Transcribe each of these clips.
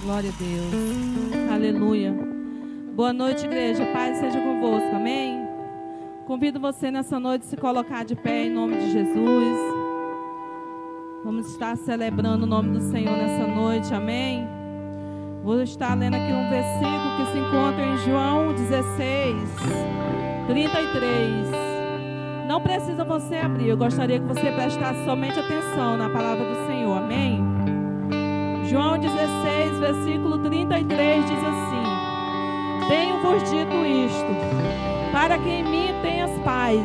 Glória a Deus. Aleluia. Boa noite, igreja. Paz seja convosco. Amém? Convido você nessa noite a se colocar de pé em nome de Jesus. Vamos estar celebrando o nome do Senhor nessa noite. Amém? Vou estar lendo aqui um versículo que se encontra em João 16, 33. Não precisa você abrir. Eu gostaria que você prestasse somente atenção na palavra do Senhor. Amém? João 16, versículo 33 diz assim: Tenho-vos dito isto, para que em mim tenhas paz.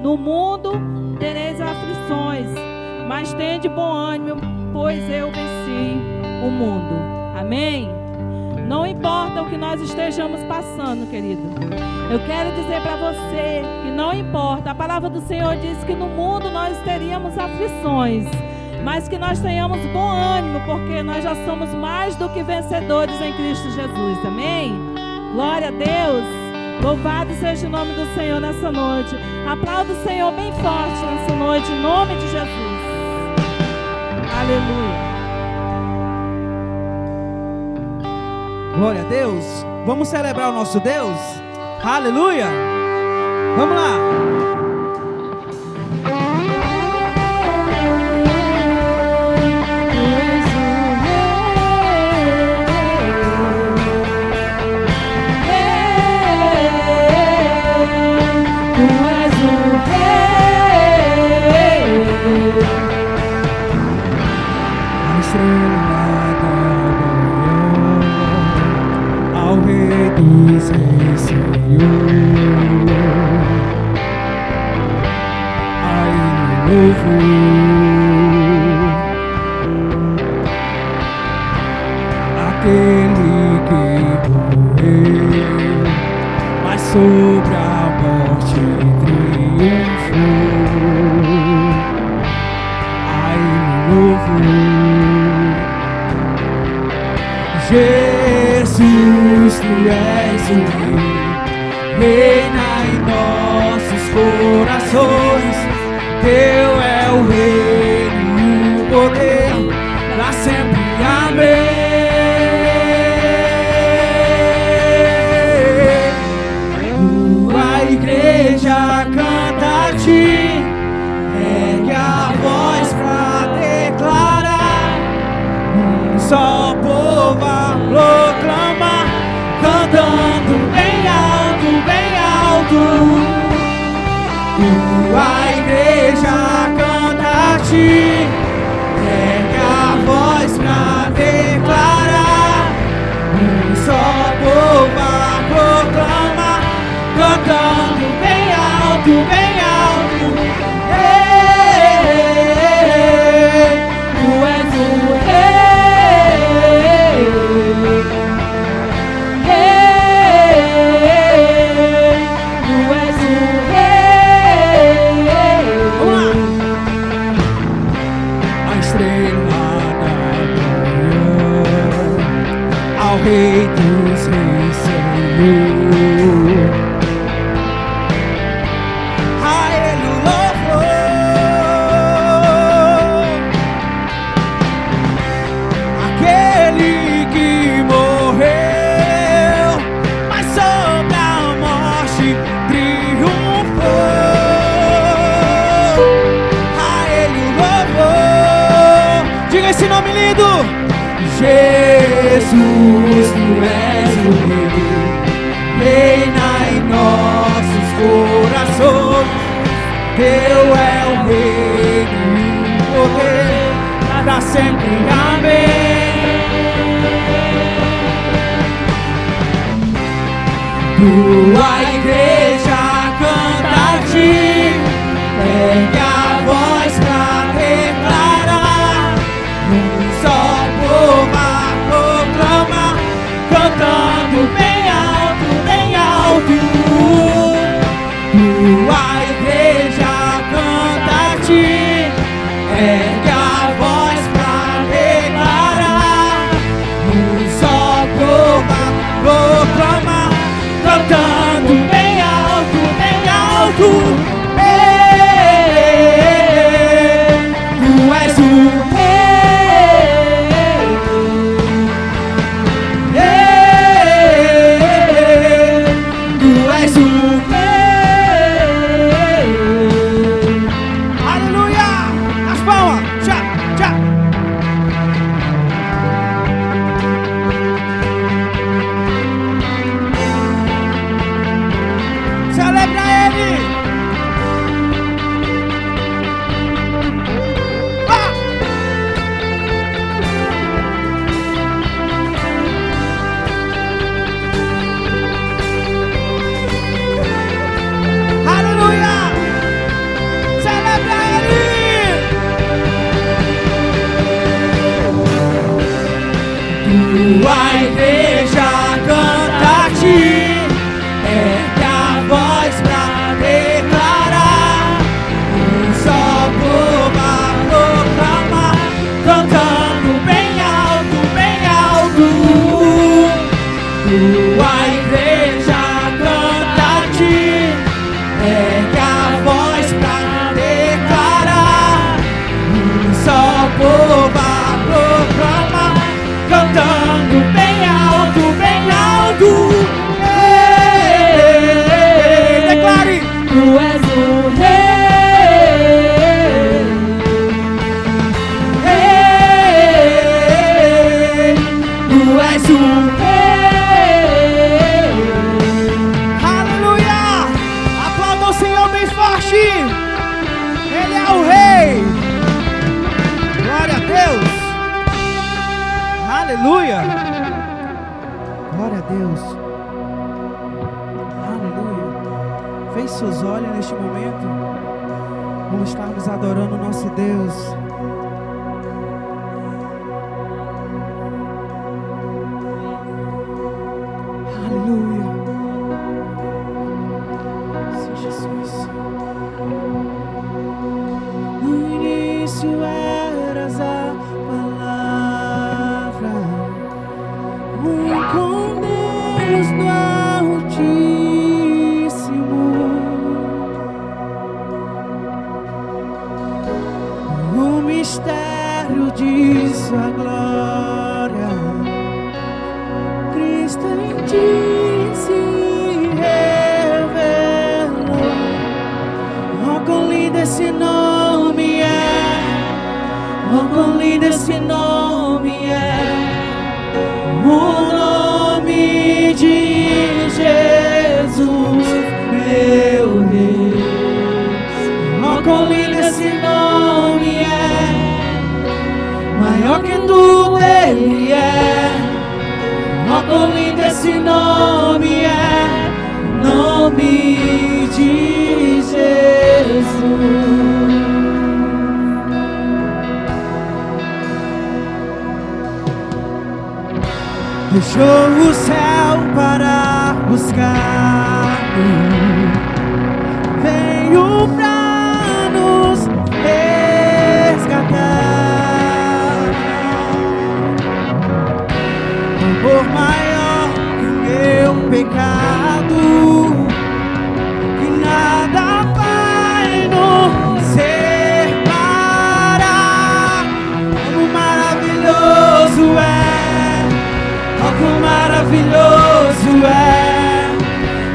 No mundo tereis aflições, mas tende bom ânimo, pois eu venci o mundo. Amém? Não importa o que nós estejamos passando, querido. Eu quero dizer para você que não importa. A palavra do Senhor diz que no mundo nós teríamos aflições, mas que nós tenhamos bom ânimo, porque nós já somos mais do que vencedores em Cristo Jesus. Amém? Glória a Deus. Louvado seja o nome do Senhor nessa noite. Aplauda o Senhor bem forte nessa noite, em nome de Jesus. Aleluia. Glória a Deus. Vamos celebrar o nosso Deus? Aleluia. Vamos lá. Ao Rei dos Reis, Senhor, a Ele aquele que morreu, mas sobre a morte triunfou, a Ele louvor. Jesus, Tu és o Rei, reina em nossos corações. Teu é o reino e o poder, pra sempre. Amém. Tua igreja canta a Ti, ergue a voz pra declarar, um só povo a proclamar, cantando bem alto, bem alto. Tua igreja canta a Ti, ergue a voz pra declarar, um só povo a proclamar, cantando bem alto, bem alto. Ei, Tu és o Rei. Ei, Tu és o Rei. A estrela da manhã, ao Rei dos Reis, Senhor, a Ele o louvor. Aquele que morreu, mas sobre a morte triunfou, a Ele o louvor. Diga esse nome lindo. Jesus, Tu és o Rei, reina em nossos corações. Teu é o reino e o poder, pra sempre. Amém. Tua igreja canta a Ti, ergue a voz pra declarar, um só povo a proclamar, cantando bem alto, bem alto. Tua igreja canta a Ti, ergue a voz pra declarar, um só povo a proclamar, cantando tua igreja canta a ti. Ergue a voz pra declarar, um só povo a proclamar, cantando bem alto, bem alto. Tua igreja canta a ti. Ergue a voz pra declarar, um só povo a proclamar, cantando bem alto, bem alto. Declare: Tu és o Rei. Tu és o Rei. Aleluia! Aplauda o Senhor bem forte! Ele é o Rei! Glória a Deus. Aleluia. Glória a Deus. Aleluia. Feche seus olhos neste momento. Vamos estarmos adorando o nosso Deus. Aleluia. Sim, Jesus. No início eras a palavra, com Deus no Altíssimo. O mistério de sua glória, Cristo em ti se revelou. Oh, quão lindo esse nome é! Oh, quão lindo esse nome é! O nome de Jesus, meu Deus. Oh, quão lindo esse nome é! Maior que tudo Ele é. Oh, quão lindo esse nome é! Nome de Jesus. Deixou o céu para buscar-nos, veio pra nos resgatar. Amor maior que o meu pecado, que nada vai nos separar. Como maravilhoso é! Oh, quão maravilhoso é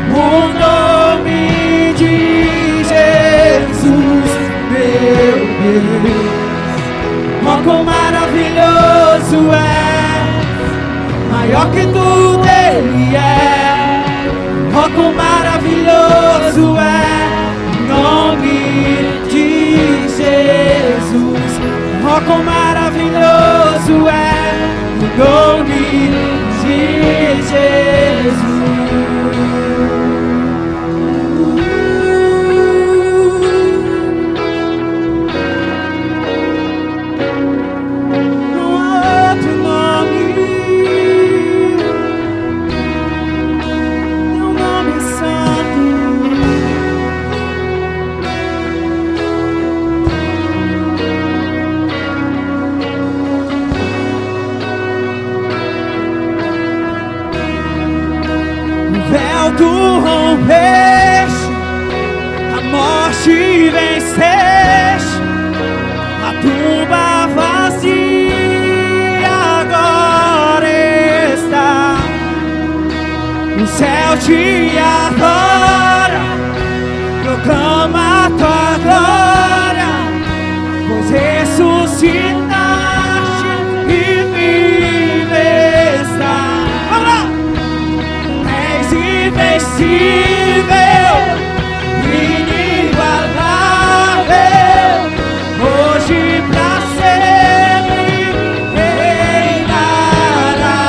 o nome de Jesus, meu Deus. Oh, quão maravilhoso é, maior que tudo Ele é. Oh, quão maravilhoso é o nome de Jesus. Oh, quão maravilhoso é o nome de Jesus. Não há outro nome, teu nome é santo. Véu tu rompeste, a morte venceste, a tumba vazia agora está. O céu te adora, proclama a tua glória, pois ressuscitaste e vive está. Vamos lá! És invencível, inigualável, hoje pra sempre reinará.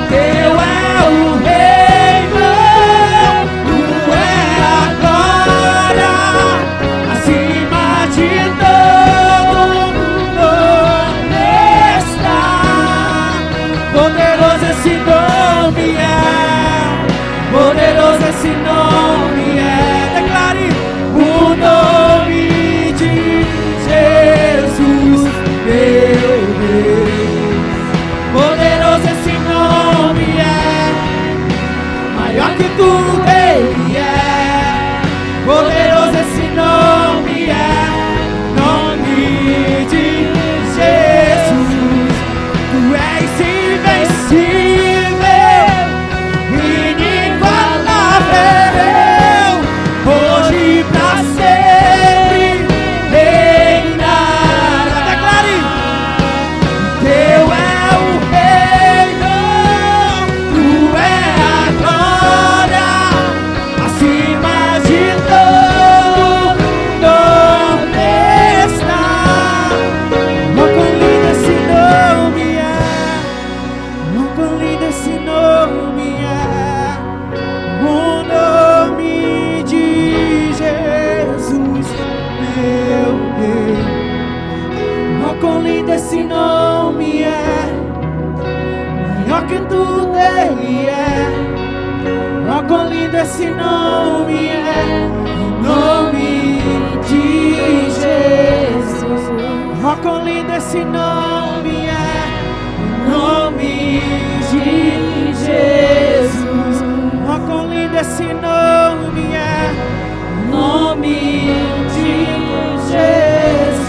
Teu é o reino, tu é a glória. maior que tudo Ele é. Ó, quão lindo esse nome é, o nome de Jesus. Ó, quão lindo esse nome é, o nome de Jesus. Ó, quão lindo esse nome é, o nome de Jesus.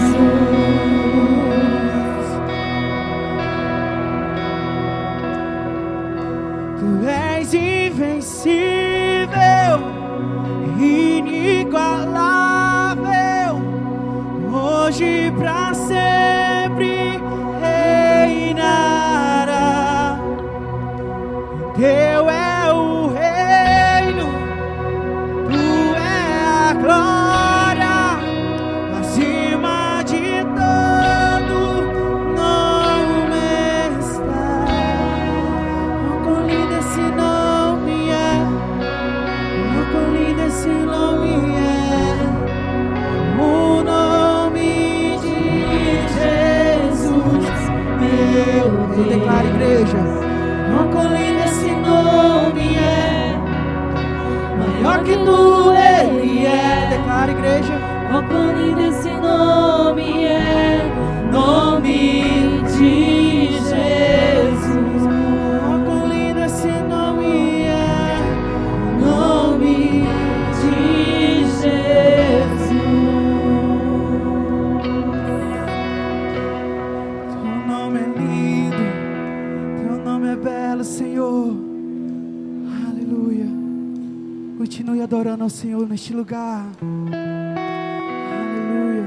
Tu és invencível, inigualável, hoje pra sempre reinará. Teu é o reino, tu é a glória, acima de todo nome está. Oh, quão lindo esse nome é, oh, quão lindo esse nome é, o nome de Jesus, meu Deus. Declara, igreja. Oh, quão lindo esse nome é, maior que tudo Ele é. Declara, igreja. Oh, quão lindo esse nome é, nome de Jesus. Oh, quão lindo esse nome é, nome de Jesus. Teu nome é lindo, teu nome é belo, Senhor. Aleluia. Continue adorando ao Senhor neste lugar. Aleluia.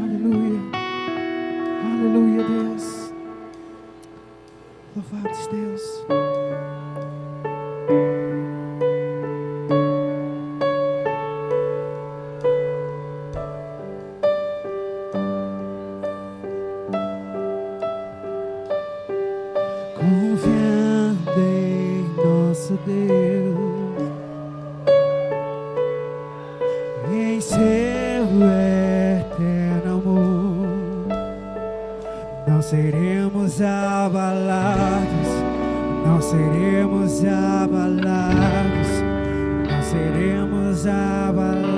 Aleluia. Aleluia, Deus. Louvados, Deus. Confiando em nosso Deus, em seu eterno amor, não seremos abalados, não seremos abalados, não seremos abalados.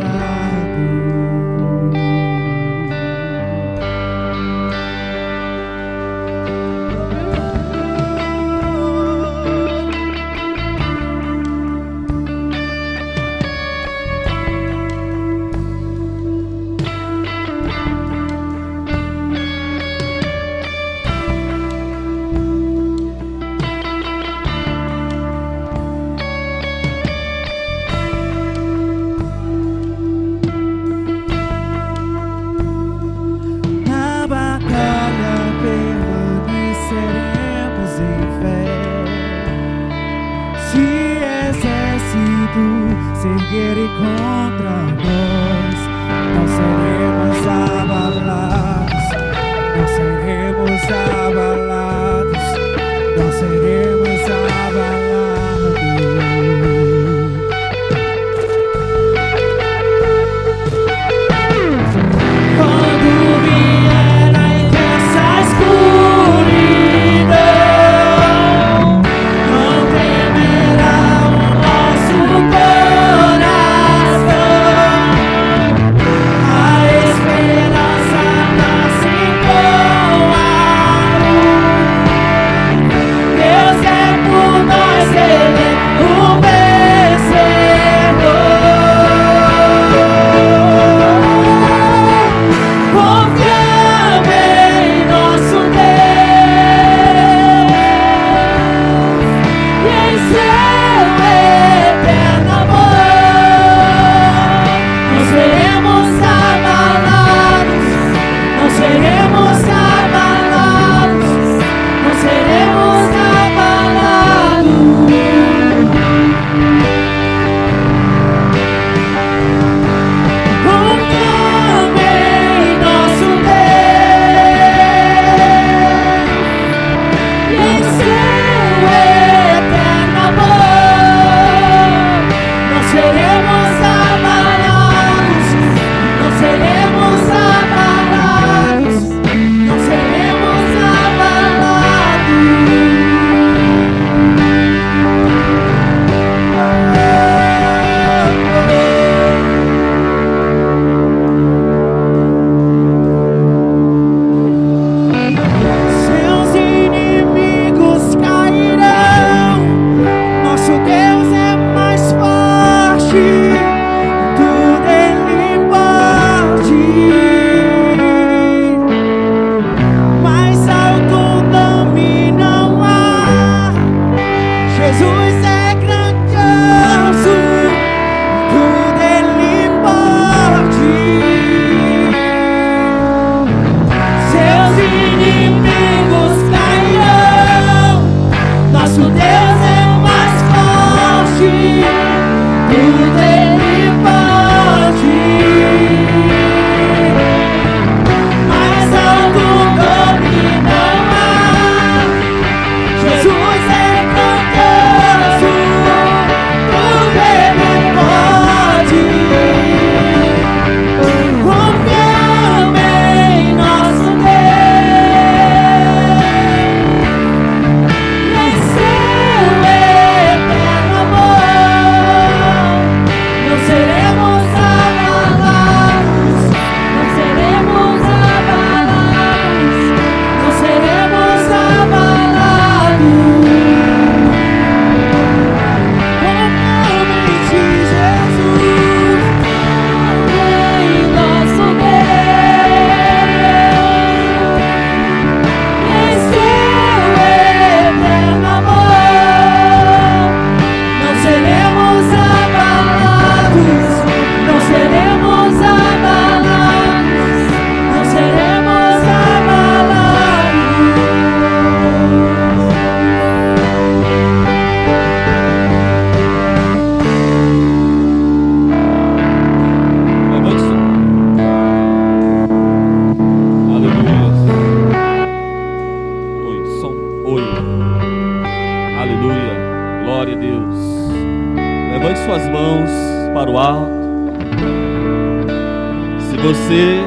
você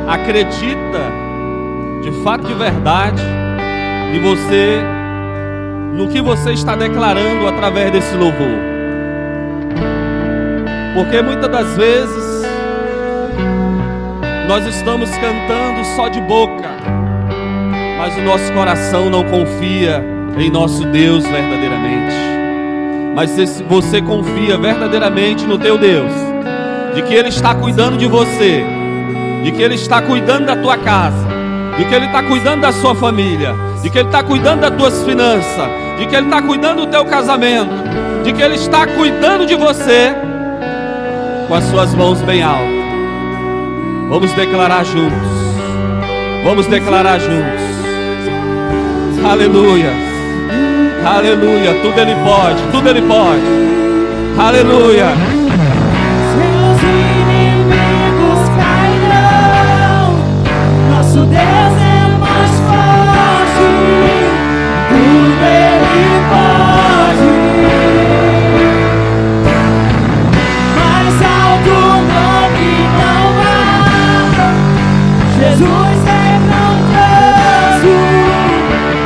acredita de fato, de verdade, em você, no que você está declarando através desse louvor. Porque muitas das vezes nós estamos cantando só de boca, mas o nosso coração não confia em nosso Deus verdadeiramente. Mas se você confia verdadeiramente no teu Deus, de que Ele está cuidando de você, de que Ele está cuidando da tua casa, de que Ele está cuidando da sua família, de que Ele está cuidando das tuas finanças, de que Ele está cuidando do teu casamento, de que Ele está cuidando de você, com as suas mãos bem altas, vamos declarar juntos, vamos declarar juntos, aleluia, aleluia, tudo Ele pode, tudo Ele pode, aleluia. Seus inimigos cairão, nosso Deus é mais forte, tudo Ele pode. Mais alto nome não há, Jesus é grandioso,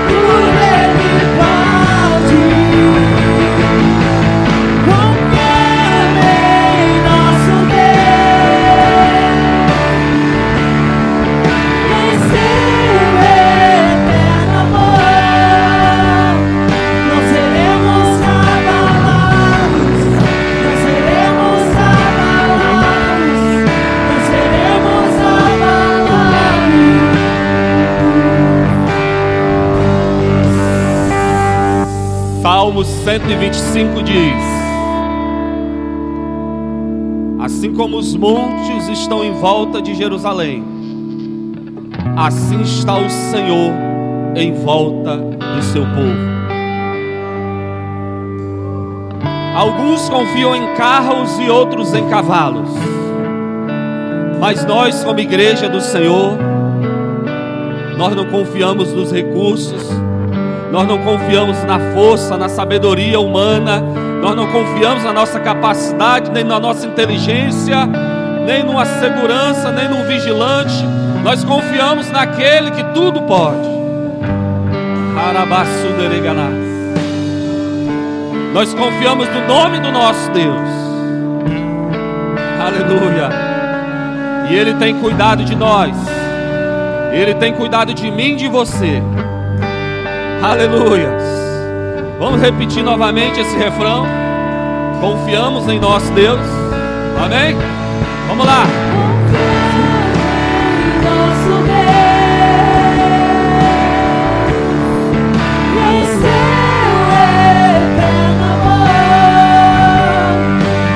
tudo Ele pode. Confia em nosso Deus, em seu eterno amor, não seremos abalados, não seremos abalados, não seremos abalados. Salmo 125 diz: assim como os montes estão em volta de Jerusalém, assim está o Senhor em volta do seu povo. Alguns confiam em carros e outros em cavalos, mas nós, como igreja do Senhor, nós não confiamos nos recursos, nós não confiamos na força, na sabedoria humana, nós não confiamos na nossa capacidade, nem na nossa inteligência, nem numa segurança, nem num vigilante. Nós confiamos naquele que tudo pode. Nós confiamos no nome do nosso Deus. Aleluia. E Ele tem cuidado de nós. Ele tem cuidado de mim e de você. Aleluia. Vamos repetir novamente esse refrão. Confiamos em nosso Deus. Amém? Vamos lá. Nosso Deus, em seu eterno amor,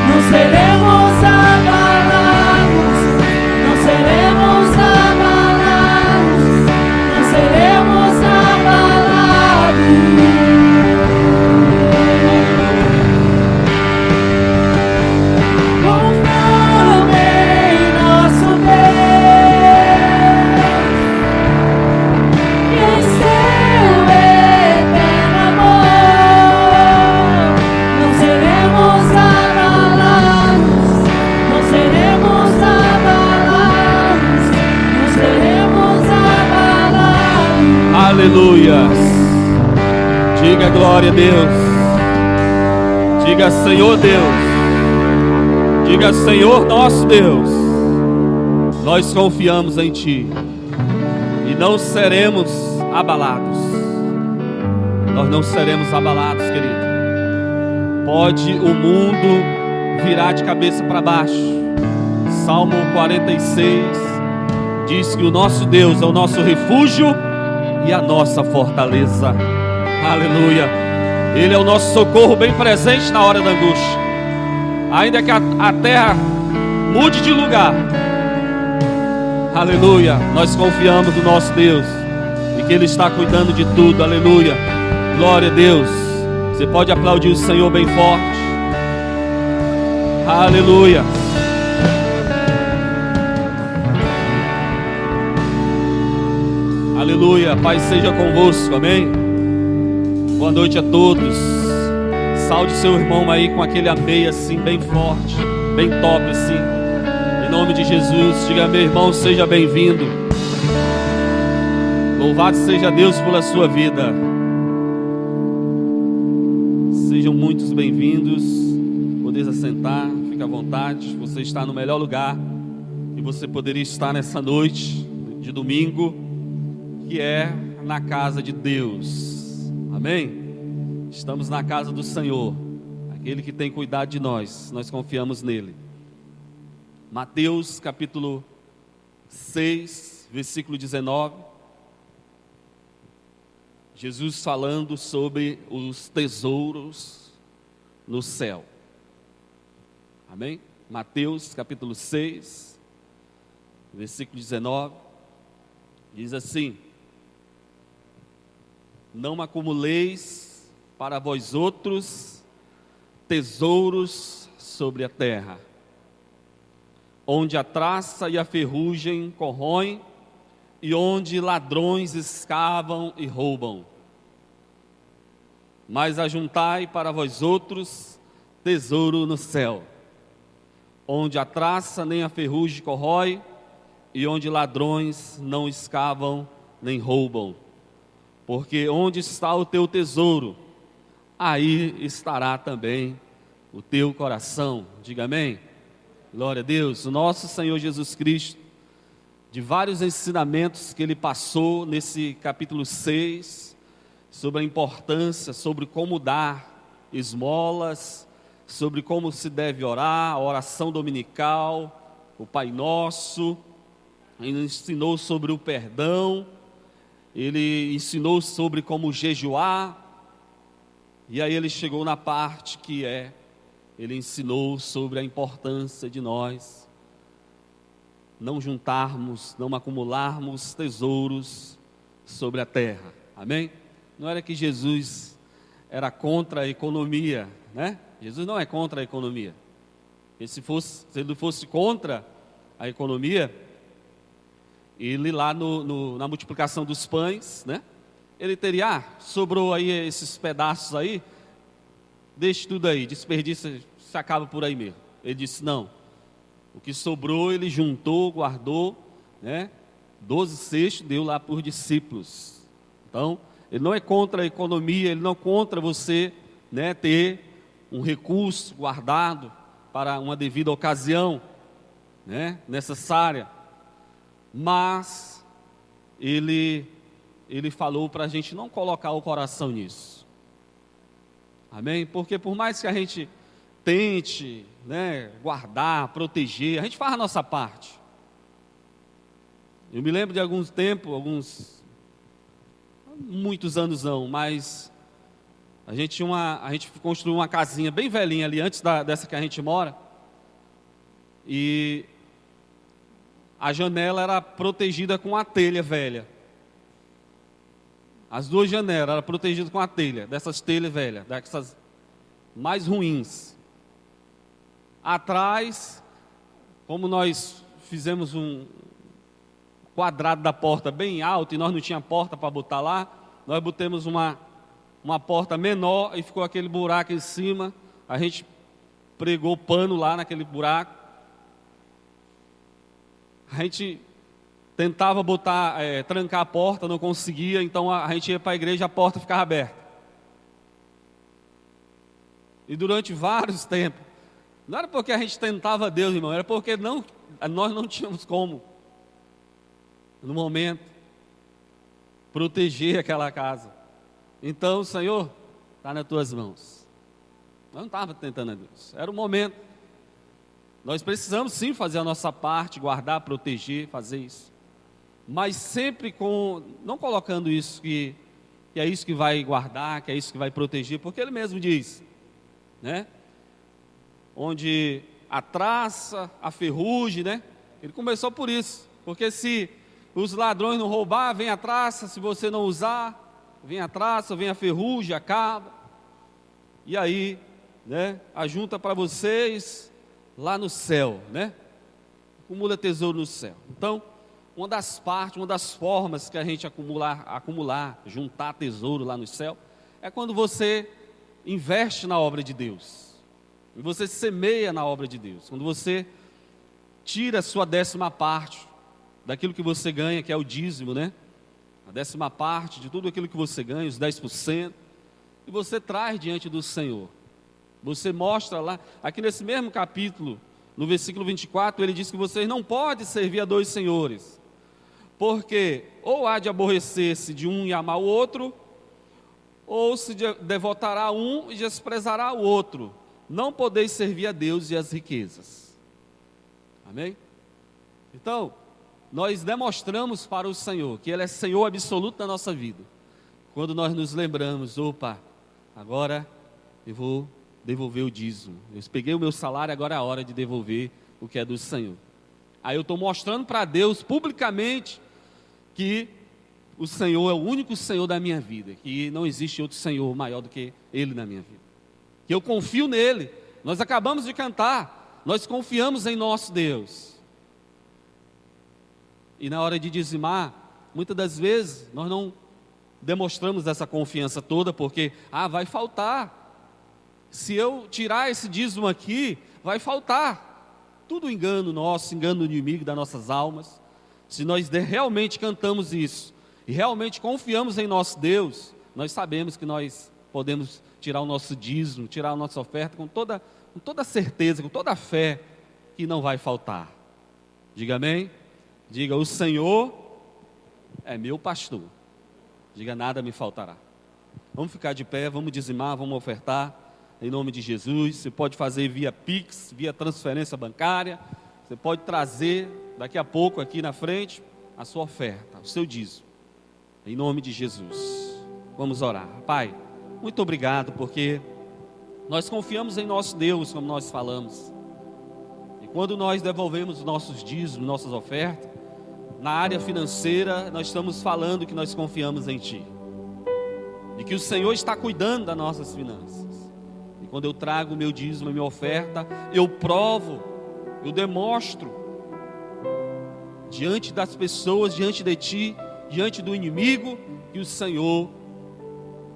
não seremos abalados, não seremos abalados, não seremos abalados. Confia em nosso Deus, em seu eterno amor, não seremos abalados, não seremos abalados, não seremos abalados. Aleluia. Diga glória a Deus. Diga Senhor Deus. Diga Senhor nosso Deus. Nós confiamos em Ti e não seremos abalados. Nós não seremos abalados, querido. Pode o mundo virar de cabeça para baixo. Salmo 46 diz que o nosso Deus é o nosso refúgio e a nossa fortaleza. Aleluia. Ele é o nosso socorro bem presente na hora da angústia. Ainda que a terra mude de lugar, aleluia, nós confiamos no nosso Deus e que Ele está cuidando de tudo. Aleluia. Glória a Deus. Você pode aplaudir o Senhor bem forte. Aleluia. Aleluia. Pai seja convosco. Amém. Boa noite a todos. Saúde seu irmão aí com aquele amém assim, bem forte, bem top assim. Em nome de Jesus. Diga, meu irmão, seja bem-vindo. Louvado seja Deus pela sua vida. Sejam muitos bem-vindos. Poder assentar, fica à vontade. Você está no melhor lugar que você poderia estar nessa noite de domingo, que é na casa de Deus. Amém? Estamos na casa do Senhor, aquele que tem cuidado de nós. Nós confiamos nele. Mateus capítulo 6, versículo 19. Jesus falando sobre os tesouros no céu. Amém? Mateus capítulo 6, versículo 19. Diz assim: não acumuleis para vós outros tesouros sobre a terra, onde a traça e a ferrugem corroem, e onde ladrões escavam e roubam. Mas ajuntai para vós outros tesouro no céu, onde a traça nem a ferrugem corrói, e onde ladrões não escavam nem roubam. Porque onde está o teu tesouro, aí estará também o teu coração. Diga amém. Glória a Deus. O nosso Senhor Jesus Cristo, de vários ensinamentos que ele passou nesse capítulo 6, sobre a importância, sobre como dar esmolas, sobre como se deve orar, a oração dominical, o Pai Nosso. Ele ensinou sobre o perdão, ele ensinou sobre como jejuar, e aí ele chegou na parte que ele ensinou sobre a importância de nós não juntarmos, não acumularmos tesouros sobre a terra. Amém? Não era que Jesus era contra a economia, né? Jesus não é contra a economia. E se ele fosse contra a economia, ele lá na multiplicação dos pães, né? Ele teria, sobrou aí esses pedaços aí, deixe tudo aí, desperdiça, se acaba por aí mesmo. Ele disse, não, o que sobrou ele juntou, guardou, né? 12 cestos deu lá por discípulos. Então, ele não é contra a economia, ele não é contra você, né, ter um recurso guardado para uma devida ocasião, né, necessária. Mas ele falou para a gente não colocar o coração nisso. Amém? Porque por mais que a gente tente, né, guardar, proteger, a gente faz a nossa parte. Eu me lembro de muitos anos não, mas a gente construiu uma casinha bem velhinha ali, antes dessa que a gente mora, e a janela era protegida com a telha velha. As duas janelas eram protegidas com a telha, dessas telhas velhas, dessas mais ruins. Atrás, como nós fizemos um quadrado da porta bem alto, e nós não tínhamos porta para botar lá, nós botamos uma porta menor, e ficou aquele buraco em cima, a gente pregou pano lá naquele buraco. A gente tentava trancar a porta, não conseguia, então a gente ia para a igreja, a porta ficava aberta. E durante vários tempos, não era porque a gente tentava Deus, irmão, era porque nós não tínhamos como, no momento, proteger aquela casa. Então, Senhor, está nas tuas mãos. Nós não estávamos tentando a Deus, era o momento. Nós precisamos sim fazer a nossa parte, guardar, proteger, fazer isso. Mas sempre não colocando isso que é isso que vai guardar, que é isso que vai proteger, porque ele mesmo diz, né? Onde a traça, a ferrugem, né? Ele começou por isso, porque se os ladrões não roubar, vem a traça, se você não usar, vem a traça, vem a ferrugem, acaba. E aí, né? Ajunta para vocês lá no céu, né? Acumula tesouro no céu. Então, uma das formas que a gente acumular, juntar tesouro lá no céu, é quando você investe na obra de Deus, e você semeia na obra de Deus, quando você tira a sua 10ª daquilo que você ganha, que é o dízimo, né? A 10ª de tudo aquilo que você ganha, os 10%, e você traz diante do Senhor. Você mostra lá, aqui nesse mesmo capítulo, no versículo 24, ele diz que vocês não podem servir a 2 senhores, porque ou há de aborrecer-se de um e amar o outro, ou se devotará a um e desprezará o outro. Não podeis servir a Deus e as riquezas. Amém? Então, nós demonstramos para o Senhor que Ele é Senhor absoluto da nossa vida, quando nós nos lembramos, opa, agora eu vou devolver o dízimo. Eu peguei o meu salário, agora é a hora de devolver o que é do Senhor. Aí eu estou mostrando para Deus publicamente que o Senhor é o único Senhor da minha vida, que não existe outro Senhor maior do que Ele na minha vida, que eu confio nele. Nós acabamos de cantar, nós confiamos em nosso Deus. E na hora de dizimar, muitas das vezes nós não demonstramos essa confiança toda, porque vai faltar. Se eu tirar esse dízimo aqui, vai faltar. Tudo engano nosso, engano do inimigo das nossas almas. Se nós realmente cantamos isso e realmente confiamos em nosso Deus, nós sabemos que nós podemos tirar o nosso dízimo, tirar a nossa oferta com toda certeza, com toda a fé, que não vai faltar. Diga amém? Diga, o Senhor é meu pastor. Diga, nada me faltará. Vamos ficar de pé, vamos dizimar, vamos ofertar, em nome de Jesus. Você pode fazer via Pix, via transferência bancária. Você pode trazer, daqui a pouco, aqui na frente, a sua oferta, o seu dízimo, em nome de Jesus. Vamos orar. Pai, muito obrigado, porque nós confiamos em nosso Deus, como nós falamos. E quando nós devolvemos os nossos dízimos, nossas ofertas, na área financeira, nós estamos falando que nós confiamos em Ti, e que o Senhor está cuidando das nossas finanças. E quando eu trago o meu dízimo, a minha oferta, eu provo, eu demonstro diante das pessoas, diante de Ti, diante do inimigo, que o Senhor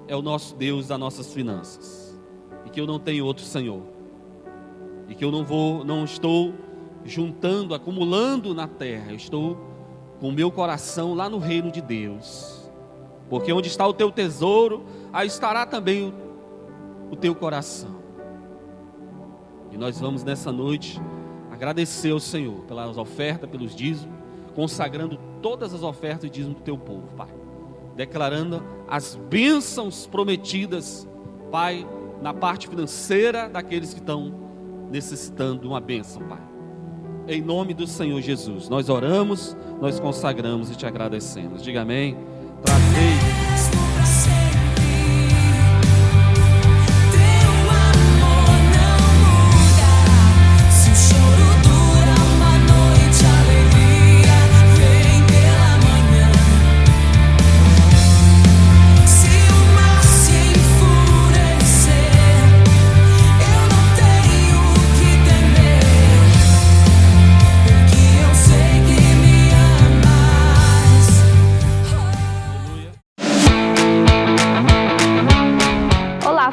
é o nosso Deus das nossas finanças, e que eu não tenho outro Senhor, e que eu não estou juntando, acumulando na terra. Eu estou com o meu coração lá no reino de Deus, porque onde está o teu tesouro, aí estará também o teu coração. E nós vamos nessa noite agradecer ao Senhor pelas ofertas, pelos dízimos, consagrando todas as ofertas e dízimos do teu povo, Pai, declarando as bênçãos prometidas, Pai, na parte financeira daqueles que estão necessitando de uma bênção, Pai. Em nome do Senhor Jesus, nós oramos, nós consagramos e te agradecemos. Diga amém. Trazei.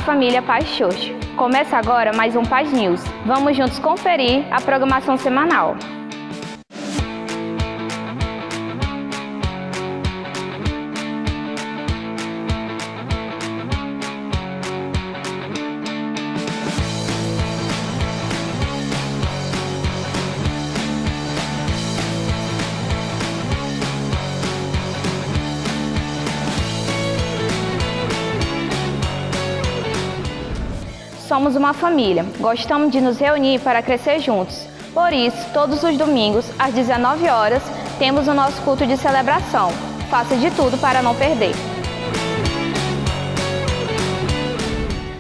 Família Paz Xoxo. Começa agora mais um Paz News. Vamos juntos conferir a programação semanal. Somos uma família, gostamos de nos reunir para crescer juntos. Por isso, todos os domingos, às 19 horas, temos o nosso culto de celebração. Faça de tudo para não perder.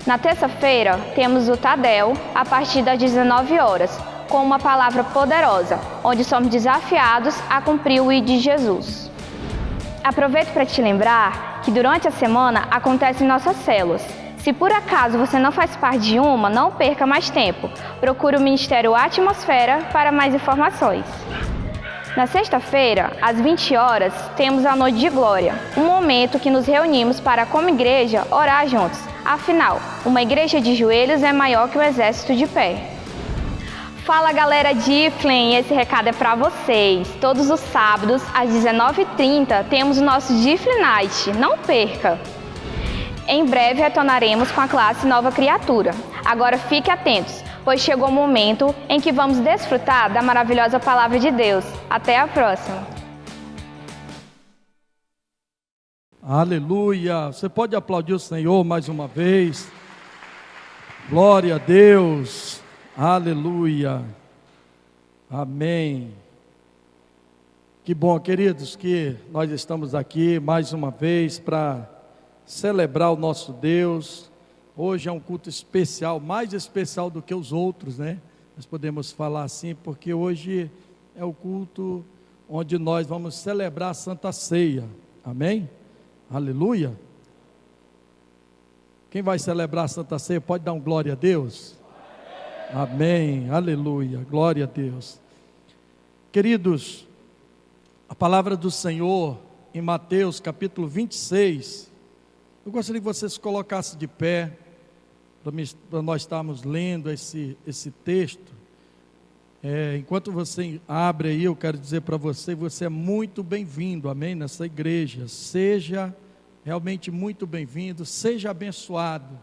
Na terça-feira, temos o Tadel, a partir das 19 horas, com uma palavra poderosa, onde somos desafiados a cumprir o ID de Jesus. Aproveito para te lembrar que durante a semana acontecem nossas células. Se por acaso você não faz parte de uma, não perca mais tempo. Procure o Ministério Atmosfera para mais informações. Na sexta-feira, às 20 horas, temos a Noite de Glória, um momento que nos reunimos para, como igreja, orar juntos. Afinal, uma igreja de joelhos é maior que um exército de pé. Fala galera de Iflin, esse recado é para vocês. Todos os sábados, às 19h30, temos o nosso Iflin Night, não perca! Em breve retornaremos com a classe Nova Criatura. Agora fique atentos, pois chegou o momento em que vamos desfrutar da maravilhosa Palavra de Deus. Até a próxima! Aleluia! Você pode aplaudir o Senhor mais uma vez? Glória a Deus! Aleluia! Amém! Que bom, queridos, que nós estamos aqui mais uma vez para celebrar o nosso Deus. Hoje é um culto especial, mais especial do que os outros, né? Nós podemos falar assim, porque hoje é o culto onde nós vamos celebrar a Santa Ceia. Amém? Aleluia! Quem vai celebrar a Santa Ceia pode dar um glória a Deus? Amém, aleluia, glória a Deus. Queridos, a palavra do Senhor em Mateus capítulo 26, eu gostaria que vocês se colocassem de pé, para nós estarmos lendo esse texto. Enquanto você abre aí, eu quero dizer para você, você é muito bem-vindo, amém, nessa igreja. Seja realmente muito bem-vindo, seja abençoado,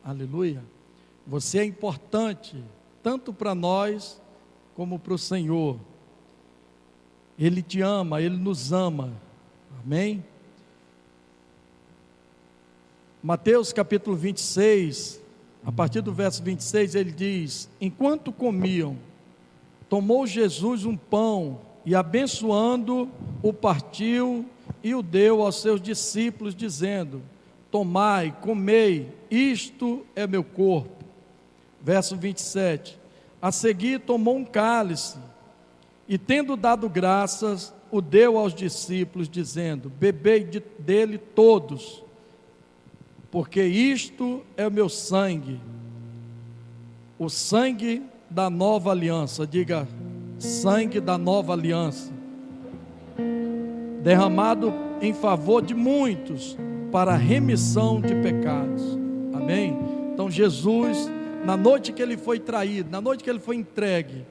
aleluia. Você é importante, tanto para nós, como para o Senhor. Ele te ama, Ele nos ama, amém? Mateus capítulo 26, a partir do verso 26, ele diz: enquanto comiam, tomou Jesus um pão e abençoando, o partiu e o deu aos seus discípulos, dizendo: tomai, comei, isto é meu corpo. Verso 27, a seguir tomou um cálice e tendo dado graças, o deu aos discípulos, dizendo: bebei dele todos, porque isto é o meu sangue, o sangue da nova aliança. Diga: sangue da nova aliança, derramado em favor de muitos, para a remissão de pecados. Amém? Então Jesus, na noite que ele foi traído, na noite que ele foi entregue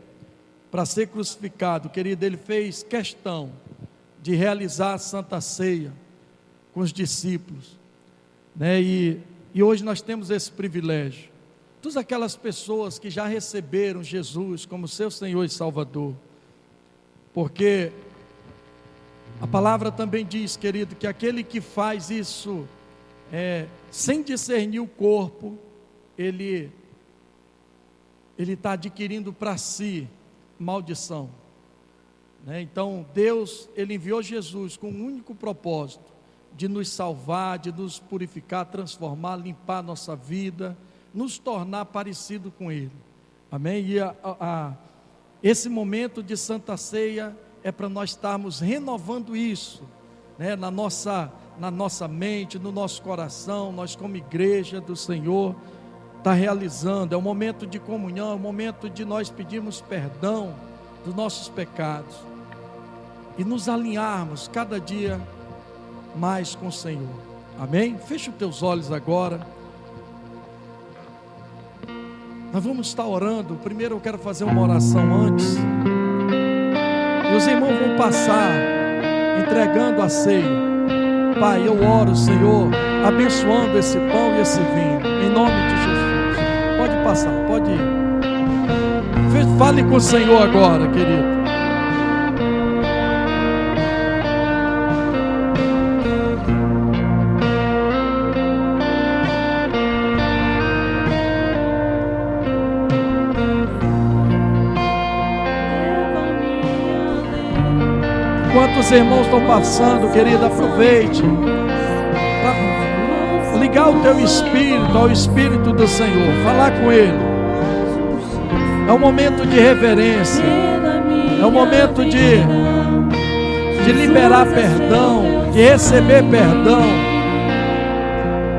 para ser crucificado, querido, ele fez questão de realizar a Santa Ceia com os discípulos, né? E hoje nós temos esse privilégio. Todas aquelas pessoas que já receberam Jesus como seu Senhor e Salvador, porque a palavra também diz, querido, que aquele que faz isso sem discernir o corpo, ele está adquirindo para si maldição, né? Então Deus, ele enviou Jesus com um único propósito, de nos salvar, de nos purificar, transformar, limpar a nossa vida, nos tornar parecido com Ele, amém? E esse momento de Santa Ceia é para nós estarmos renovando isso, né? na nossa mente, no nosso coração. Nós como igreja do Senhor está realizando, é um momento de comunhão, é um momento de nós pedirmos perdão dos nossos pecados e nos alinharmos cada dia mais com o Senhor, amém? Fecha os teus olhos agora. Nós vamos estar orando. Primeiro eu quero fazer uma oração antes, e os irmãos vão passar entregando a ceia. Pai, eu oro, Senhor, abençoando esse pão e esse vinho, em nome de Jesus. Pode passar, pode ir. Fale com o Senhor agora, querido. Enquanto os irmãos estão passando, querido, aproveite para ligar o teu espírito ao Espírito do Senhor, falar com Ele. É um momento de reverência, é um momento de liberar perdão, de receber perdão,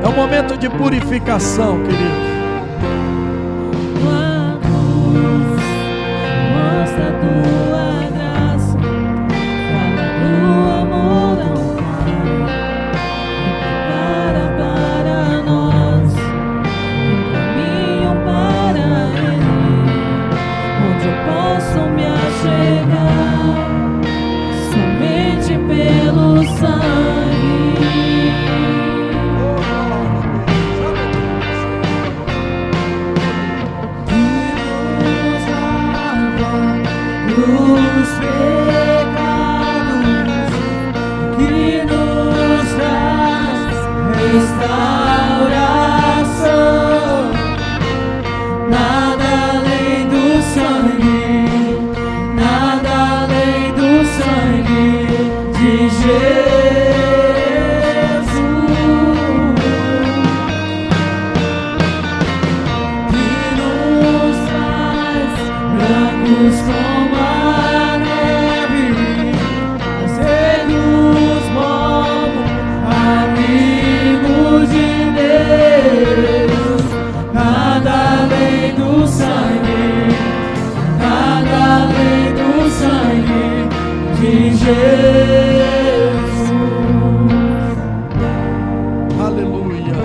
é um momento de purificação, querido. chegar somente pelo sangue que nos lava dos pecados, que nos traz restauração. Nada além do sangue, nada além do sangue de Jesus, que nos faz brancos como a neve, fazer-nos povos, amigos de Deus. Nada além do sangue, nada além do sangue de Jesus. Aleluia.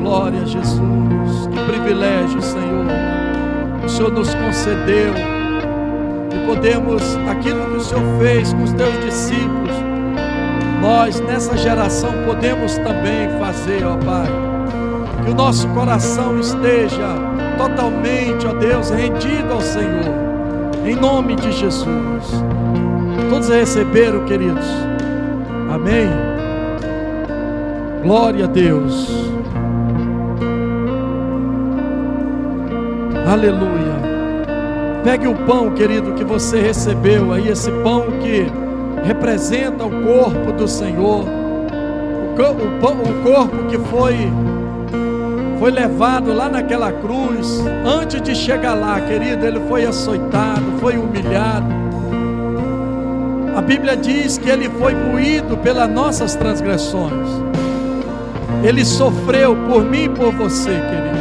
Glória a Jesus. Que privilégio, Senhor. O Senhor nos concedeu e podemos, aquilo que o Senhor fez com os teus discípulos, nós nessa geração podemos também fazer, ó Pai. Que o nosso coração esteja totalmente, ó Deus, rendido ao Senhor, em nome de Jesus. Todos receberam, queridos? Amém? Glória a Deus. Aleluia. Pegue o pão, querido, que você recebeu aí, esse pão que representa o corpo do Senhor, o corpo que foi levado lá naquela cruz. Antes de chegar lá, querido, ele foi açoitado, foi humilhado. A Bíblia diz que ele foi moído pelas nossas transgressões. Ele sofreu por mim e por você, querido.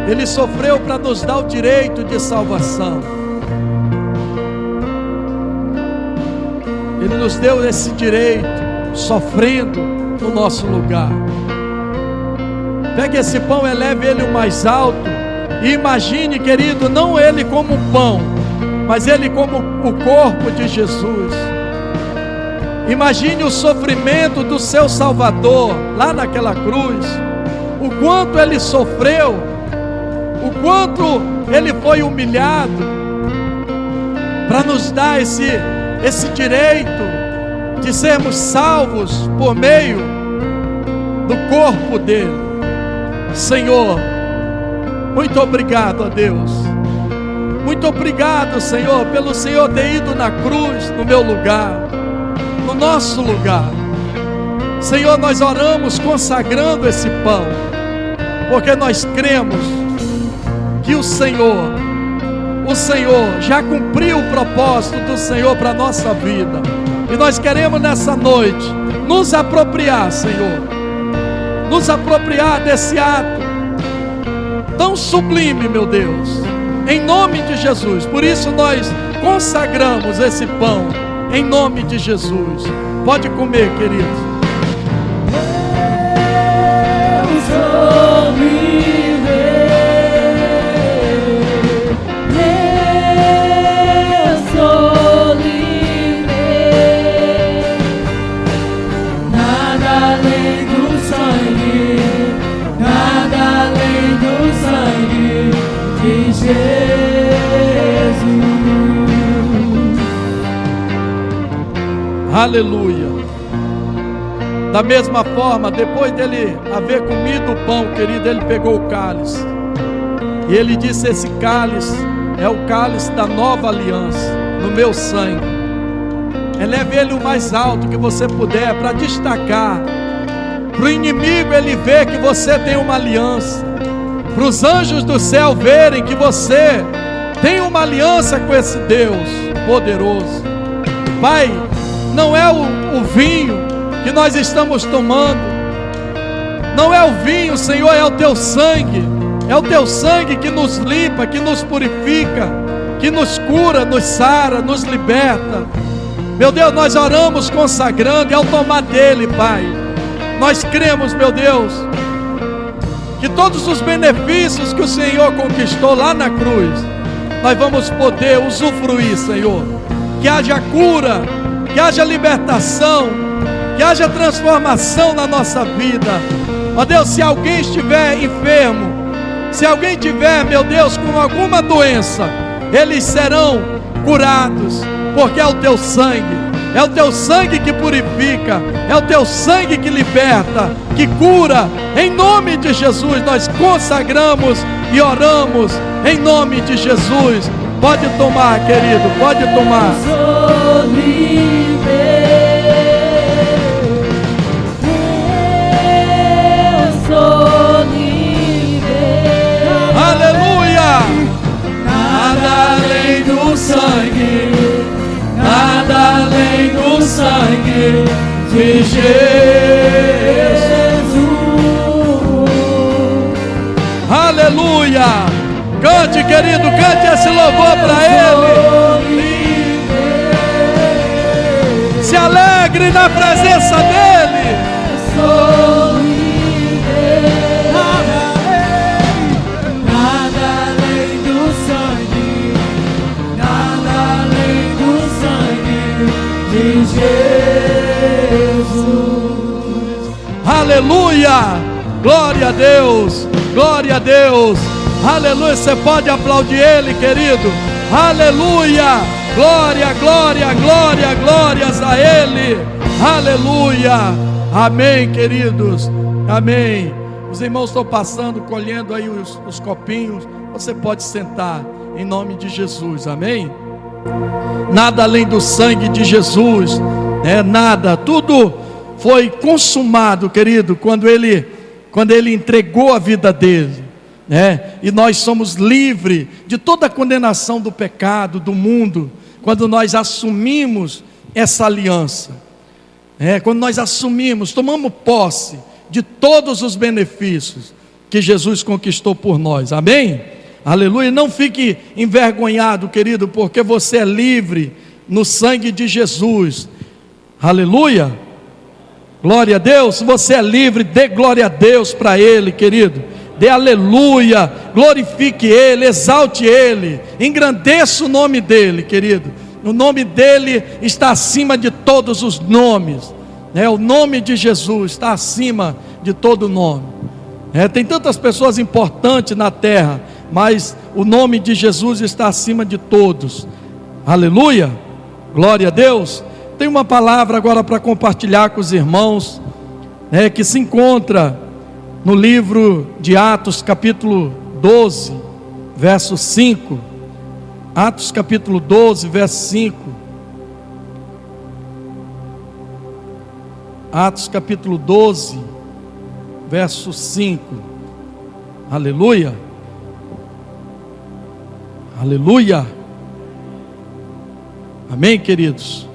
Ele sofreu para nos dar o direito de salvação. Ele nos deu esse direito, sofrendo no nosso lugar. Pegue esse pão, eleve ele o mais alto e imagine, querido, não ele como pão, mas ele como o corpo de Jesus. Imagine o sofrimento do seu Salvador lá naquela cruz, o quanto ele sofreu, o quanto ele foi humilhado para nos dar esse direito de sermos salvos por meio do corpo dele. Senhor, muito obrigado a Deus, muito obrigado, Senhor, pelo Senhor ter ido na cruz no meu lugar, no nosso lugar. Senhor, nós oramos consagrando esse pão, porque nós cremos que o Senhor já cumpriu o propósito do Senhor para a nossa vida, e nós queremos nessa noite nos apropriar, Senhor, nos apropriar desse ato tão sublime, meu Deus, em nome de Jesus. Por isso nós consagramos esse pão em nome de Jesus. Pode comer, querido. Eu sou livre, eu sou livre. Nada além do sangue, nada além do sangue de Jesus. Aleluia. Da mesma forma, depois dele haver comido o pão, querido, ele pegou o cálice e ele disse: esse cálice é o cálice da nova aliança no meu sangue. Eleve ele o mais alto que você puder, para destacar, para o inimigo ele ver que você tem uma aliança, para os anjos do céu verem que você tem uma aliança com esse Deus poderoso. Pai, não é o vinho que nós estamos tomando, não é o vinho, Senhor, é o teu sangue. É o teu sangue que nos limpa, que nos purifica, que nos cura, nos sara, nos liberta. Meu Deus, nós oramos consagrando, e ao tomar dele, Pai, nós cremos, meu Deus, que todos os benefícios que o Senhor conquistou lá na cruz, nós vamos poder usufruir, Senhor. Que haja cura, que haja libertação, que haja transformação na nossa vida. Ó Deus, se alguém estiver enfermo, se alguém tiver, meu Deus, com alguma doença, eles serão curados, porque é o teu sangue. É o teu sangue que purifica, é o teu sangue que liberta, que cura. Em nome de Jesus nós consagramos e oramos, em nome de Jesus. Pode tomar, querido, pode tomar. Sou livre, eu sou livre. Aleluia! Nada além do sangue, nada além do sangue de Jesus. Aleluia! Cante, querido, cante esse louvor para Ele. Se alegre na presença dEle. Sou livre, nada além do sangue, nada além do sangue de Jesus. Aleluia! Glória a Deus! Glória a Deus! Aleluia! Você pode aplaudir Ele, querido. Aleluia! Glória, glória, glória, glórias a Ele. Aleluia! Amém, queridos. Amém. Os irmãos estão passando, colhendo aí os copinhos. Você pode sentar em nome de Jesus. Amém? Nada além do sangue de Jesus. Nada. Tudo foi consumado, querido, quando ele entregou a vida dele. E nós somos livres de toda a condenação do pecado, do mundo, quando nós assumimos essa aliança, quando nós assumimos, tomamos posse de todos os benefícios que Jesus conquistou por nós. Amém? Aleluia. Não fique envergonhado, querido, porque você é livre no sangue de Jesus. Aleluia. Glória a Deus. Se você é livre, dê glória a Deus para Ele, querido. Dê aleluia, glorifique Ele, exalte Ele, engrandeça o nome dEle, querido. O nome dEle está acima de todos os nomes. O nome de Jesus está acima de todo nome. Tem tantas pessoas importantes na terra, mas o nome de Jesus está acima de todos. Aleluia, glória a Deus. Tem uma palavra agora para compartilhar com os irmãos, que se encontra no livro de Atos, capítulo 12, verso 5. Atos, capítulo 12, verso 5. Atos, capítulo 12, verso 5. Aleluia. Aleluia. Amém, queridos?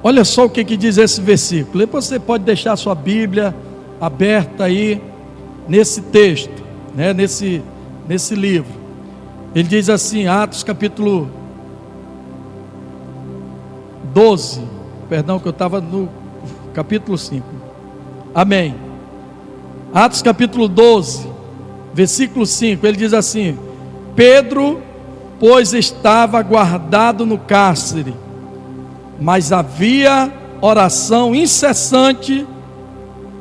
Olha só o que diz esse versículo. Depois você pode deixar a sua Bíblia aberta aí nesse texto, nesse livro. Ele diz assim, Atos capítulo 12, perdão que eu estava no capítulo 5. Amém. Atos capítulo 12, versículo 5, ele diz assim: Pedro, pois estava guardado no cárcere, mas havia oração incessante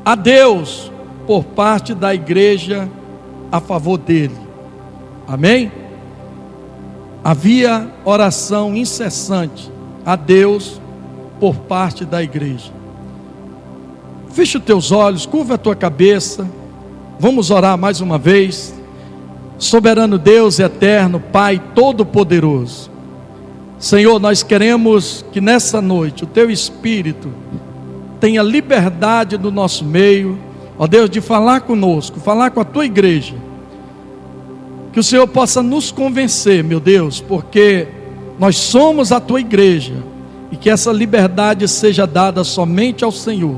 a Deus por parte da igreja a favor dele. Amém? Havia oração incessante a Deus por parte da igreja. Feche os teus olhos, curva a tua cabeça. Vamos orar mais uma vez. Soberano Deus eterno, Pai todo-poderoso, Senhor, nós queremos que nessa noite o Teu Espírito tenha liberdade no nosso meio, ó Deus, de falar conosco, falar com a Tua igreja. Que o Senhor possa nos convencer, meu Deus, porque nós somos a Tua igreja, e que essa liberdade seja dada somente ao Senhor.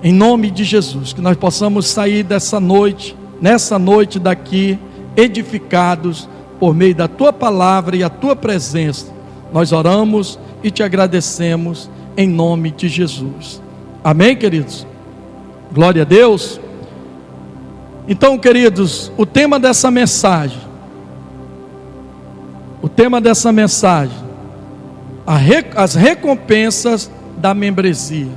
Em nome de Jesus, que nós possamos sair dessa noite, nessa noite daqui, edificados por meio da Tua palavra e a Tua presença. Nós oramos e Te agradecemos em nome de Jesus. Amém, queridos? Glória a Deus. Então, queridos, o tema dessa mensagem, as recompensas da membresia,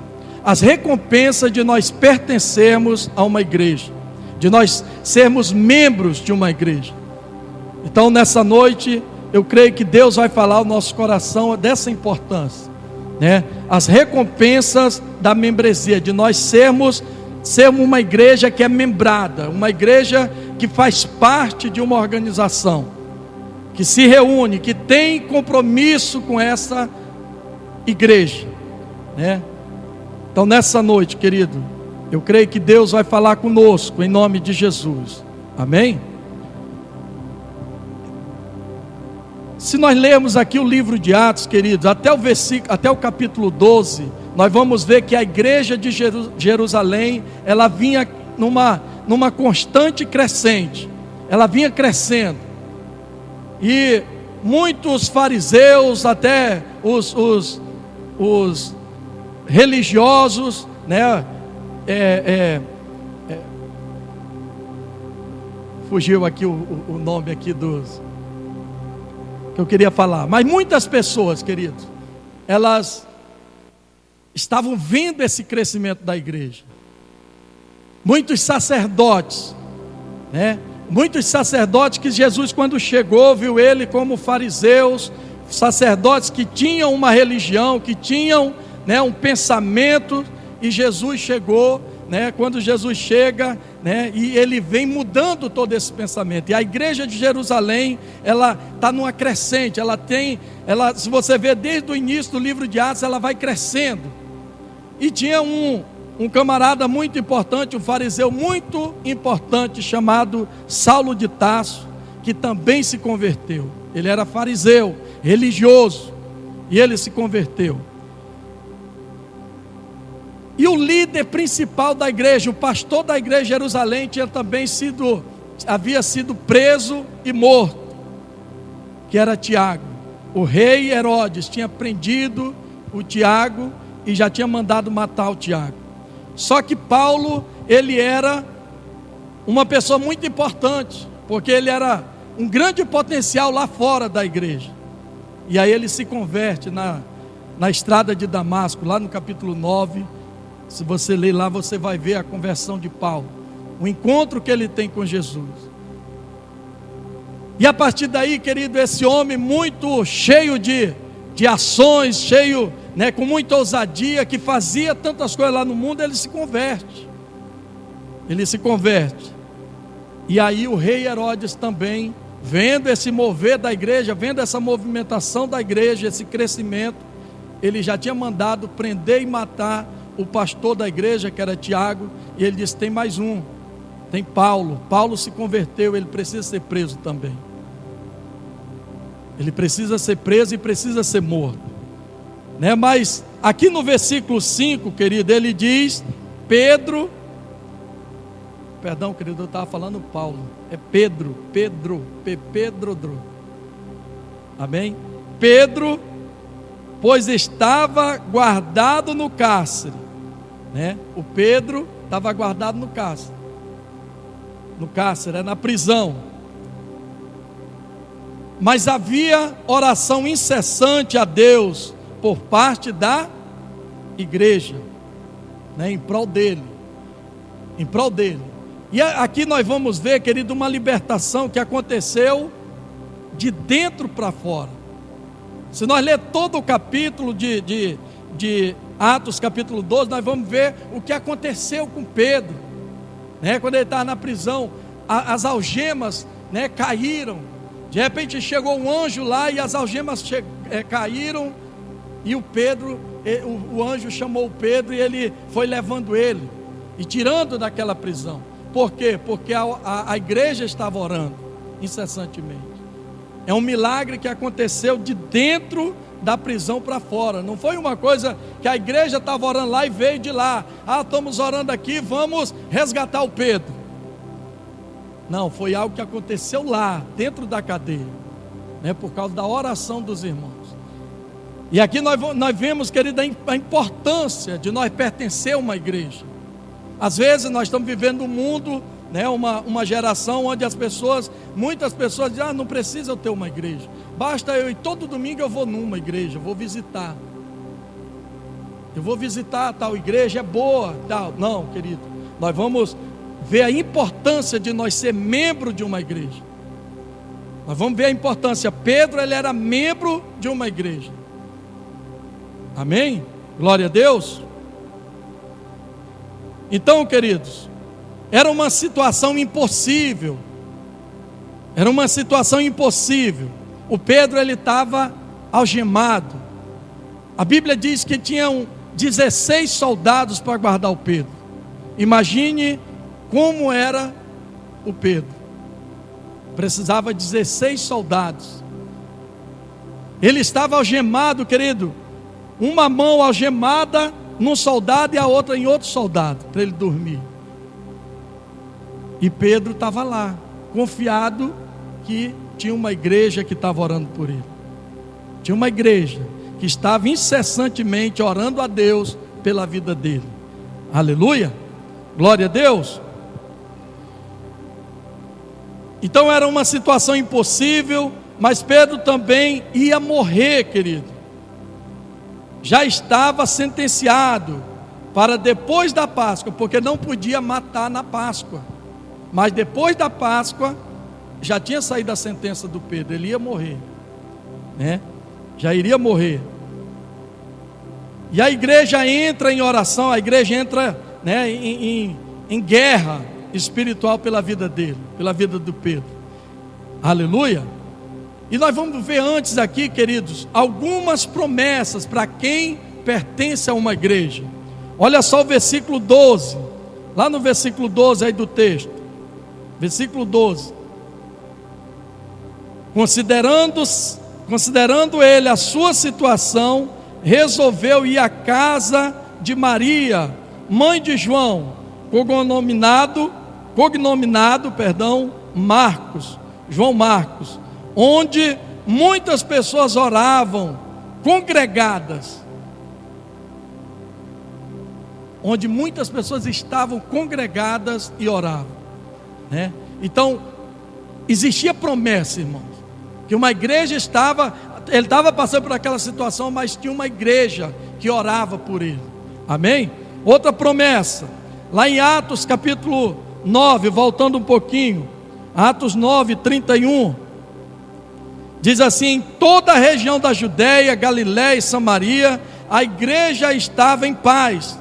as recompensas de nós pertencermos a uma igreja, de nós sermos membros de uma igreja. Então, nessa noite, eu creio que Deus vai falar ao nosso coração dessa importância, né? As recompensas da membresia, de nós sermos uma igreja que é membrada, uma igreja que faz parte de uma organização, que se reúne, que tem compromisso com essa igreja, né? Então, nessa noite, querido, eu creio que Deus vai falar conosco em nome de Jesus. Amém? Se nós lermos aqui o livro de Atos, queridos, até o capítulo 12, nós vamos ver que a igreja de Jerusalém, ela vinha numa constante crescente, ela vinha crescendo, e muitos fariseus, até os religiosos, né, fugiu aqui o nome aqui dos que eu queria falar, mas muitas pessoas, queridos, elas estavam vendo esse crescimento da igreja. Muitos sacerdotes, né? Muitos sacerdotes que Jesus, quando chegou, viu ele como fariseus, sacerdotes que tinham uma religião, que tinham, né, um pensamento, e Jesus chegou, né? Quando Jesus chega, né, e ele vem mudando todo esse pensamento. E a igreja de Jerusalém, ela está numa crescente, se você ver desde o início do livro de Atos, ela vai crescendo. E tinha um camarada muito importante, um fariseu muito importante, chamado Saulo de Tarso, que também se converteu. Ele era fariseu, religioso, e ele se converteu. E o líder principal da igreja, o pastor da igreja de Jerusalém, havia sido preso e morto, que era Tiago. O rei Herodes tinha prendido o Tiago e já tinha mandado matar o Tiago. Só que Paulo, ele era uma pessoa muito importante, porque ele era um grande potencial lá fora da igreja. E aí ele se converte na estrada de Damasco, lá no capítulo 9. Se você ler lá, você vai ver a conversão de Paulo, o encontro que ele tem com Jesus. E a partir daí, querido, esse homem muito cheio de ações, cheio, né, com muita ousadia, que fazia tantas coisas lá no mundo, ele se converte. E aí o rei Herodes também, vendo esse mover da igreja, vendo essa movimentação da igreja, esse crescimento, ele já tinha mandado prender e matar o pastor da igreja, que era Tiago, e ele disse: tem mais um, tem Paulo. Paulo se converteu, ele precisa ser preso também. Ele precisa ser preso e precisa ser morto, né? Mas aqui no versículo 5, querido, ele diz: Pedro, querido, eu estava falando Paulo, é Pedro, amém? Pedro, pois estava guardado no cárcere, né? O Pedro estava guardado no cárcere, na prisão. Mas havia oração incessante a Deus por parte da igreja, né? Em prol dele. E aqui nós vamos ver, querido, uma libertação que aconteceu de dentro para fora. Se nós ler todo o capítulo de Atos, capítulo 12, nós vamos ver o que aconteceu com Pedro, né? Quando ele estava na prisão, as algemas, né, caíram. De repente chegou um anjo lá e as algemas caíram, e o anjo chamou o Pedro e ele foi levando ele e tirando daquela prisão. Por quê? Porque a igreja estava orando incessantemente. É um milagre que aconteceu de dentro da prisão para fora. Não foi uma coisa que a igreja estava orando lá e veio de lá. Estamos orando aqui, vamos resgatar o Pedro. Não, foi algo que aconteceu lá, dentro da cadeia, né, por causa da oração dos irmãos. E aqui nós vemos, querida, a importância de nós pertencer a uma igreja. Às vezes nós estamos vivendo um mundo né, uma geração onde muitas pessoas dizem, não precisa eu ter uma igreja, basta eu ir todo domingo, eu vou numa igreja, eu vou visitar tal igreja, é boa, tal. Não, querido, nós vamos ver a importância de nós ser membro de uma igreja. Nós vamos ver a importância. Pedro, ele era membro de uma igreja. Amém? Glória a Deus. Então, queridos, era uma situação impossível. Era uma situação impossível. O Pedro, ele estava algemado. A Bíblia diz que tinham 16 soldados para guardar o Pedro. Imagine como era o Pedro. Precisava de 16 soldados. Ele estava algemado, querido. Uma mão algemada num soldado e a outra em outro soldado, para ele dormir. E Pedro estava lá, confiado que tinha uma igreja que estava orando por ele. Tinha uma igreja que estava incessantemente orando a Deus pela vida dele. Aleluia, glória a Deus. Então era uma situação impossível, mas Pedro também ia morrer, querido. Já estava sentenciado para depois da Páscoa, porque não podia matar na Páscoa. Mas depois da Páscoa, já tinha saído a sentença do Pedro, ele ia morrer, né? Já iria morrer. E a igreja entra em oração, a igreja entra, né, em guerra espiritual pela vida dele, pela vida do Pedro. Aleluia. E nós vamos ver antes aqui, queridos, algumas promessas para quem pertence a uma igreja. Olha só o versículo 12, lá no versículo 12 aí do texto, versículo 12. Considerando ele a sua situação, resolveu ir à casa de Maria, mãe de João, cognominado Marcos, João Marcos, onde muitas pessoas oravam, congregadas, onde muitas pessoas estavam congregadas e oravam, né? Então, existia promessa, irmãos, que uma igreja ele estava passando por aquela situação, mas tinha uma igreja que orava por ele, amém? Outra promessa, lá em Atos capítulo 9, voltando um pouquinho, Atos 9, 31, diz assim: em toda a região da Judéia, Galiléia e Samaria, a igreja estava em paz,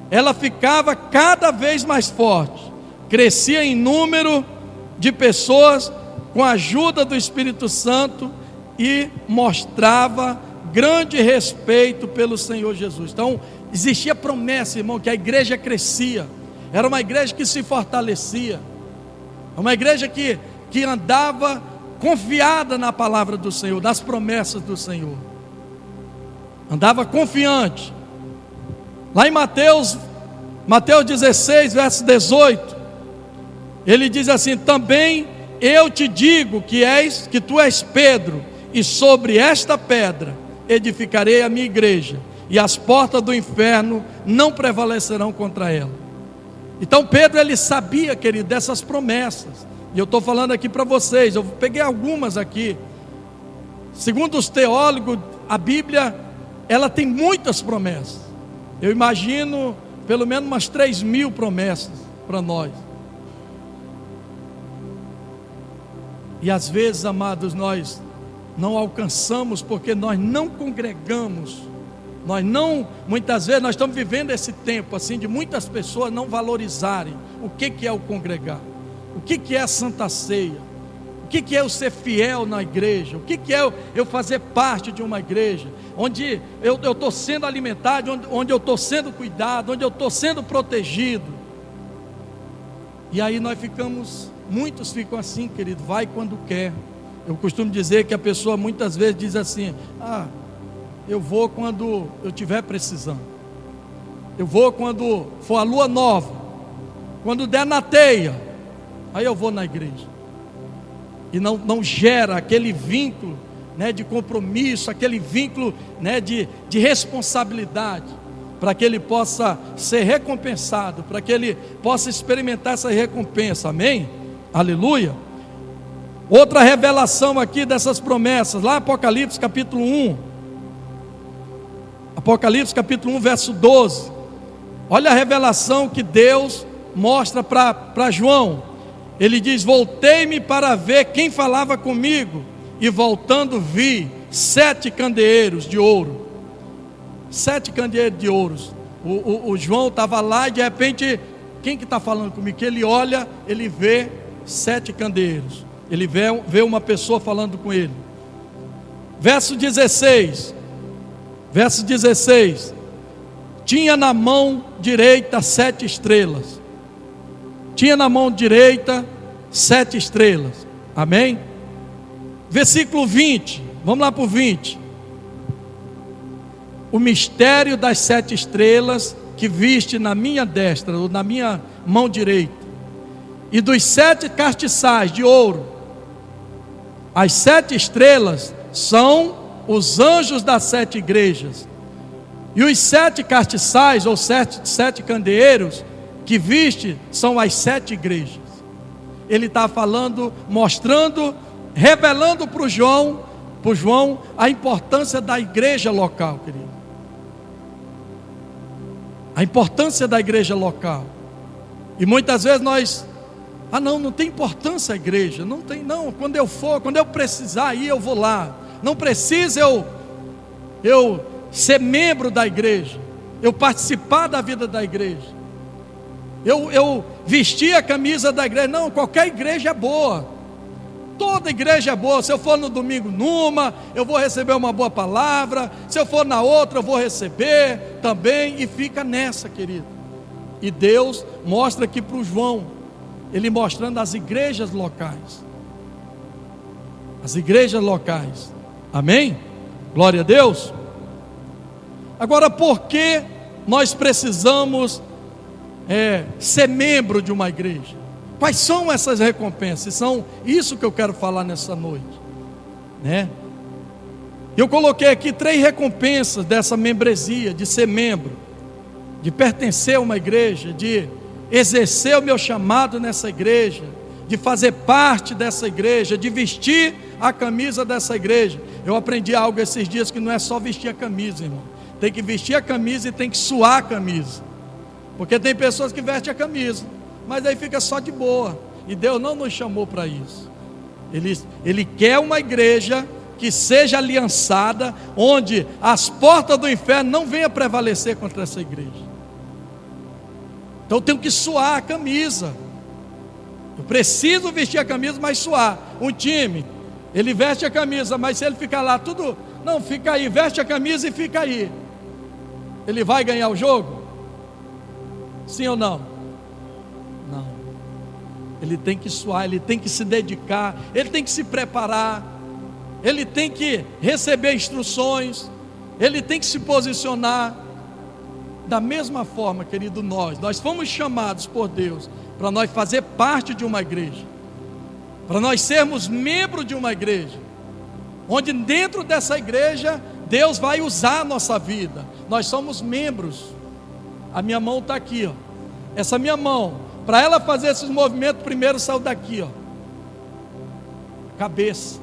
ela ficava cada vez mais forte, crescia em número de pessoas, com a ajuda do Espírito Santo, e mostrava grande respeito pelo Senhor Jesus. Então, existia promessa, irmão, que a igreja crescia, era uma igreja que se fortalecia, uma igreja que andava confiada na palavra do Senhor, nas promessas do Senhor, andava confiante. Lá em Mateus 16, verso 18, ele diz assim: também eu te digo que tu és Pedro, e sobre esta pedra edificarei a minha igreja, e as portas do inferno não prevalecerão contra ela. Então Pedro, ele sabia, querido, dessas promessas, e eu estou falando aqui para vocês, eu peguei algumas aqui. Segundo os teólogos, a Bíblia, ela tem muitas promessas. Eu imagino pelo menos umas 3.000 promessas para nós. E às vezes, amados, nós não alcançamos porque nós não congregamos. Muitas vezes nós estamos vivendo esse tempo assim de muitas pessoas não valorizarem o que é o congregar, o que é a Santa Ceia, o que é eu ser fiel na igreja, o que é eu fazer parte de uma igreja onde eu estou sendo alimentado, onde eu estou sendo cuidado, onde eu estou sendo protegido. E aí muitos ficam assim, querido, vai quando quer. Eu costumo dizer que a pessoa muitas vezes diz assim: eu vou quando eu estiver precisando, eu vou quando for a lua nova, quando der na teia, aí eu vou na igreja. E não gera aquele vínculo, né, de compromisso, aquele vínculo, né, de responsabilidade. para que ele possa ser recompensado, para que ele possa experimentar essa recompensa, amém? Aleluia. Outra revelação aqui dessas promessas, lá Apocalipse capítulo 1, Apocalipse capítulo 1 verso 12, olha a revelação que Deus mostra para João. Ele diz: voltei-me para ver quem falava comigo, e voltando vi 7 candeeiros de ouro. 7 candeeiros de ouro. O João estava lá e de repente, quem que está falando comigo? Que ele olha, ele vê 7 candeeiros. Ele vê uma pessoa falando com ele. Verso 16. Verso 16. Tinha na mão direita 7 estrelas. Tinha na mão direita 7 estrelas. Amém? Versículo 20. Vamos lá para o 20. O mistério das 7 estrelas que viste na minha destra, ou na minha mão direita, e dos 7 castiçais de ouro. As 7 estrelas são os anjos das 7 igrejas, e os 7 castiçais, ou 7 candeeiros que viste, são as 7 igrejas. Ele está falando, mostrando, revelando para o João a importância da igreja local, querido. A importância da igreja local. E muitas vezes nós, não tem importância a igreja, não tem, não, quando eu precisar ir, eu vou lá. Não precisa eu ser membro da igreja, eu participar da vida da igreja, eu vestir a camisa da igreja. Não, qualquer igreja é boa, toda igreja é boa. Se eu for no domingo numa, eu vou receber uma boa palavra, se eu for na outra, eu vou receber também, e fica nessa, querido. E Deus mostra aqui para o João, ele mostrando as igrejas locais, as igrejas locais, amém? Glória a Deus. Agora, por que nós precisamos ser membro de uma igreja? Quais são essas recompensas? São isso que eu quero falar nessa noite, né? Eu coloquei aqui 3 recompensas dessa membresia, de ser membro, de pertencer a uma igreja, de exercer o meu chamado nessa igreja, de fazer parte dessa igreja, de vestir a camisa dessa igreja. Eu aprendi algo esses dias, que não é só vestir a camisa, irmão. Tem que vestir a camisa e tem que suar a camisa. Porque tem pessoas que vestem a camisa, mas aí fica só de boa. E Deus não nos chamou para isso. Ele quer uma igreja que seja aliançada, onde as portas do inferno não venham prevalecer contra essa igreja. Então eu tenho que suar a camisa. Eu preciso vestir a camisa, mas suar. Um time, ele veste a camisa, mas se ele ficar lá tudo, não, fica aí, veste a camisa e fica aí, ele vai ganhar o jogo? Sim ou não? Não. Ele tem que suar, ele tem que se dedicar, ele tem que se preparar, ele tem que receber instruções, ele tem que se posicionar. Da mesma forma, querido, nós fomos chamados por Deus para nós fazer parte de uma igreja, para nós sermos membros de uma igreja, onde dentro dessa igreja Deus vai usar a nossa vida. Nós somos membros. A minha mão está aqui, ó. Essa minha mão, para ela fazer esses movimentos, primeiro saiu daqui, ó. Cabeça.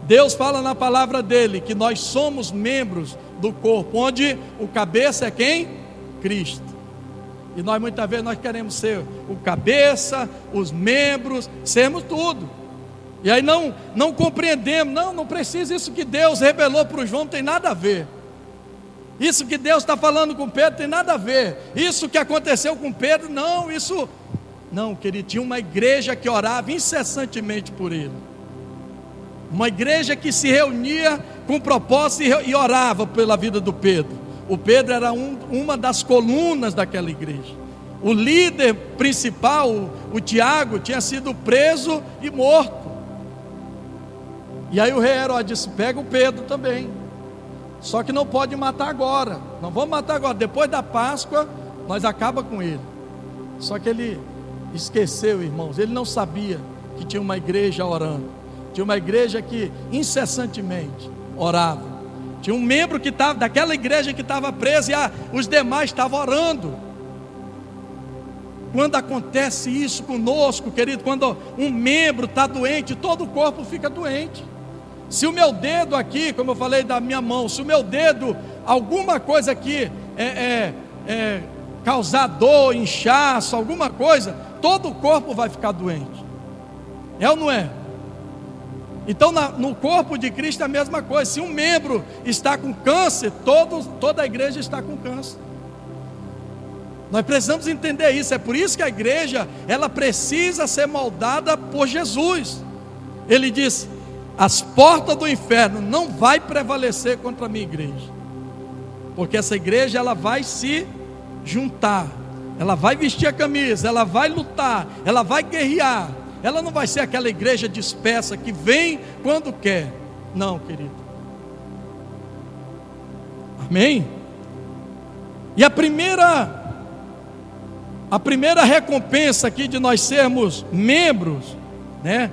Deus fala na palavra dele que nós somos membros do corpo, onde o cabeça é quem? Cristo. E nós muitas vezes nós queremos ser o cabeça, os membros, sermos tudo. E aí não compreendemos, não precisa. Isso que Deus revelou para o João não tem nada a ver. Isso que Deus está falando com Pedro tem nada a ver. Isso que aconteceu com Pedro, não, querido, tinha uma igreja que orava incessantemente por ele. Uma igreja que se reunia com propósito e orava pela vida do Pedro. O Pedro era uma das colunas daquela igreja. O líder principal, o Tiago, tinha sido preso e morto. E aí o rei Herodes disse: pega o Pedro também, só que não pode matar agora, não vamos matar agora, depois da Páscoa nós acaba com ele. Só que ele esqueceu, irmãos, ele não sabia que tinha uma igreja orando, tinha uma igreja que incessantemente orava. Tinha um membro que estava daquela igreja que estava preso e os demais estavam orando. Quando acontece isso conosco, querido, quando um membro está doente, todo o corpo fica doente. Se o meu dedo aqui, como eu falei da minha mão, se o meu dedo, alguma coisa aqui causar dor, inchaço, alguma coisa, todo o corpo vai ficar doente. É ou não é? Então no corpo de Cristo é a mesma coisa. Se um membro está com câncer, toda a igreja está com câncer. Nós precisamos entender isso. É por isso que a igreja, ela precisa ser moldada por Jesus. Ele diz: as portas do inferno não vai prevalecer contra a minha igreja, porque essa igreja, ela vai se juntar, ela vai vestir a camisa, ela vai lutar, ela vai guerrear. Ela não vai ser aquela igreja dispersa que vem quando quer. Não, querido. Amém? E a primeira recompensa aqui de nós sermos membros, né,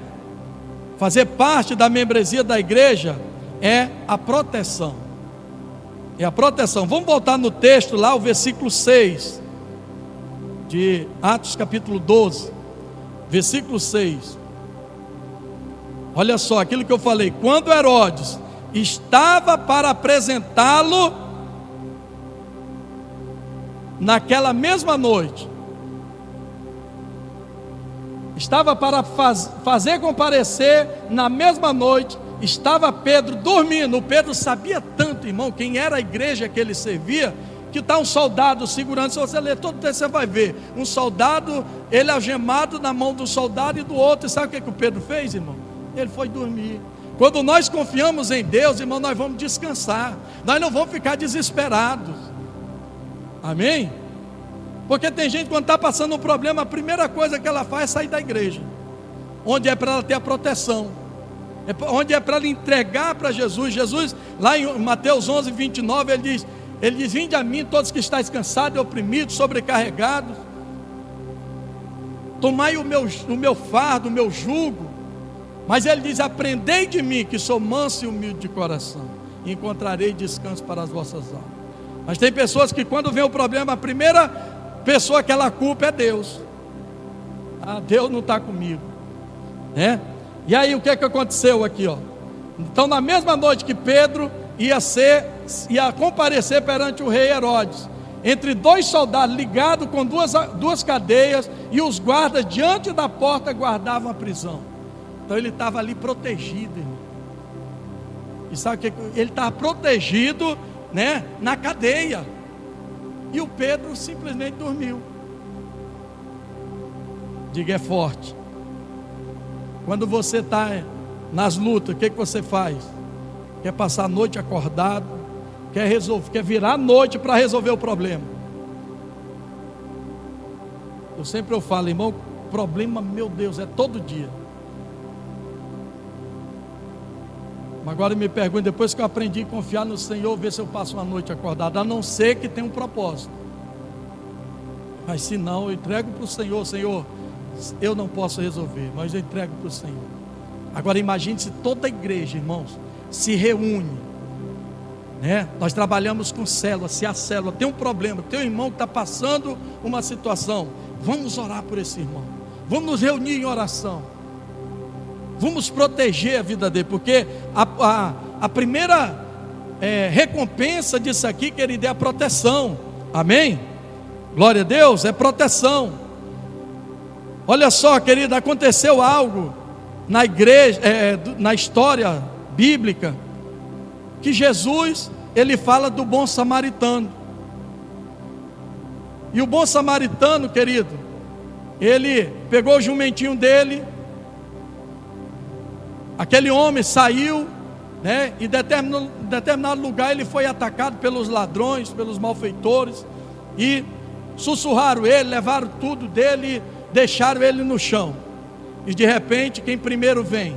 fazer parte da membresia da igreja, é a proteção. É a proteção. Vamos voltar no texto lá, o versículo 6 de Atos capítulo 12, versículo 6. Olha só aquilo que eu falei: quando Herodes estava para apresentá-lo naquela mesma noite, estava para fazer comparecer na mesma noite, estava Pedro dormindo. O Pedro sabia tanto, irmão, quem era a igreja que ele servia, que está um soldado segurando. Se você ler todo o texto, você vai ver um soldado, ele algemado na mão do soldado e do outro. E sabe o que o Pedro fez, irmão? Ele foi dormir. Quando nós confiamos em Deus, irmão, nós vamos descansar, nós não vamos ficar desesperados. Amém? Porque tem gente, quando está passando um problema, a primeira coisa que ela faz é sair da igreja, onde é para ela ter a proteção, onde é para ela entregar para Jesus. Jesus, lá em Mateus 11, 29, ele diz: vinde a mim todos que estáis cansados e oprimidos, sobrecarregados, tomai o meu fardo, o meu jugo. Mas ele diz: aprendei de mim, que sou manso e humilde de coração, e encontrarei descanso para as vossas almas. Mas tem pessoas que, quando vem o problema, a primeira pessoa que ela culpa é Deus. Deus não está comigo, né? E aí o que aconteceu aqui, ó? Então, na mesma noite que Pedro ia comparecer perante o rei Herodes, entre dois soldados ligados com duas cadeias, e os guardas diante da porta guardavam a prisão. Então ele estava ali protegido, irmão. E sabe o que? Ele estava protegido, né, na cadeia. E o Pedro simplesmente dormiu. Diga, é forte. Quando você está nas lutas, o que você faz? Quer passar a noite acordado, quer virar a noite para resolver o problema. Eu falo, irmão, problema, meu Deus, é todo dia. Mas agora me pergunto, depois que eu aprendi a confiar no Senhor, ver se eu passo uma noite acordado, a não ser que tenha um propósito. Mas se não, eu entrego para o Senhor. Senhor, eu não posso resolver, mas eu entrego para o Senhor. Agora imagine se toda a igreja, irmãos, se reúne, né? Nós trabalhamos com célula. Se a célula tem um problema, tem um irmão que está passando uma situação, vamos orar por esse irmão, vamos nos reunir em oração, vamos proteger a vida dele, porque a primeira recompensa disso aqui, querido, é a proteção. Amém? Glória a Deus, é proteção. Olha só, querido, aconteceu algo na igreja, na história bíblica, que Jesus, ele fala do bom samaritano. E o bom samaritano, querido, ele pegou o jumentinho dele, aquele homem saiu, né, e em determinado lugar ele foi atacado pelos ladrões, pelos malfeitores, e sussurraram ele, levaram tudo dele, deixaram ele no chão. E de repente, quem primeiro vem?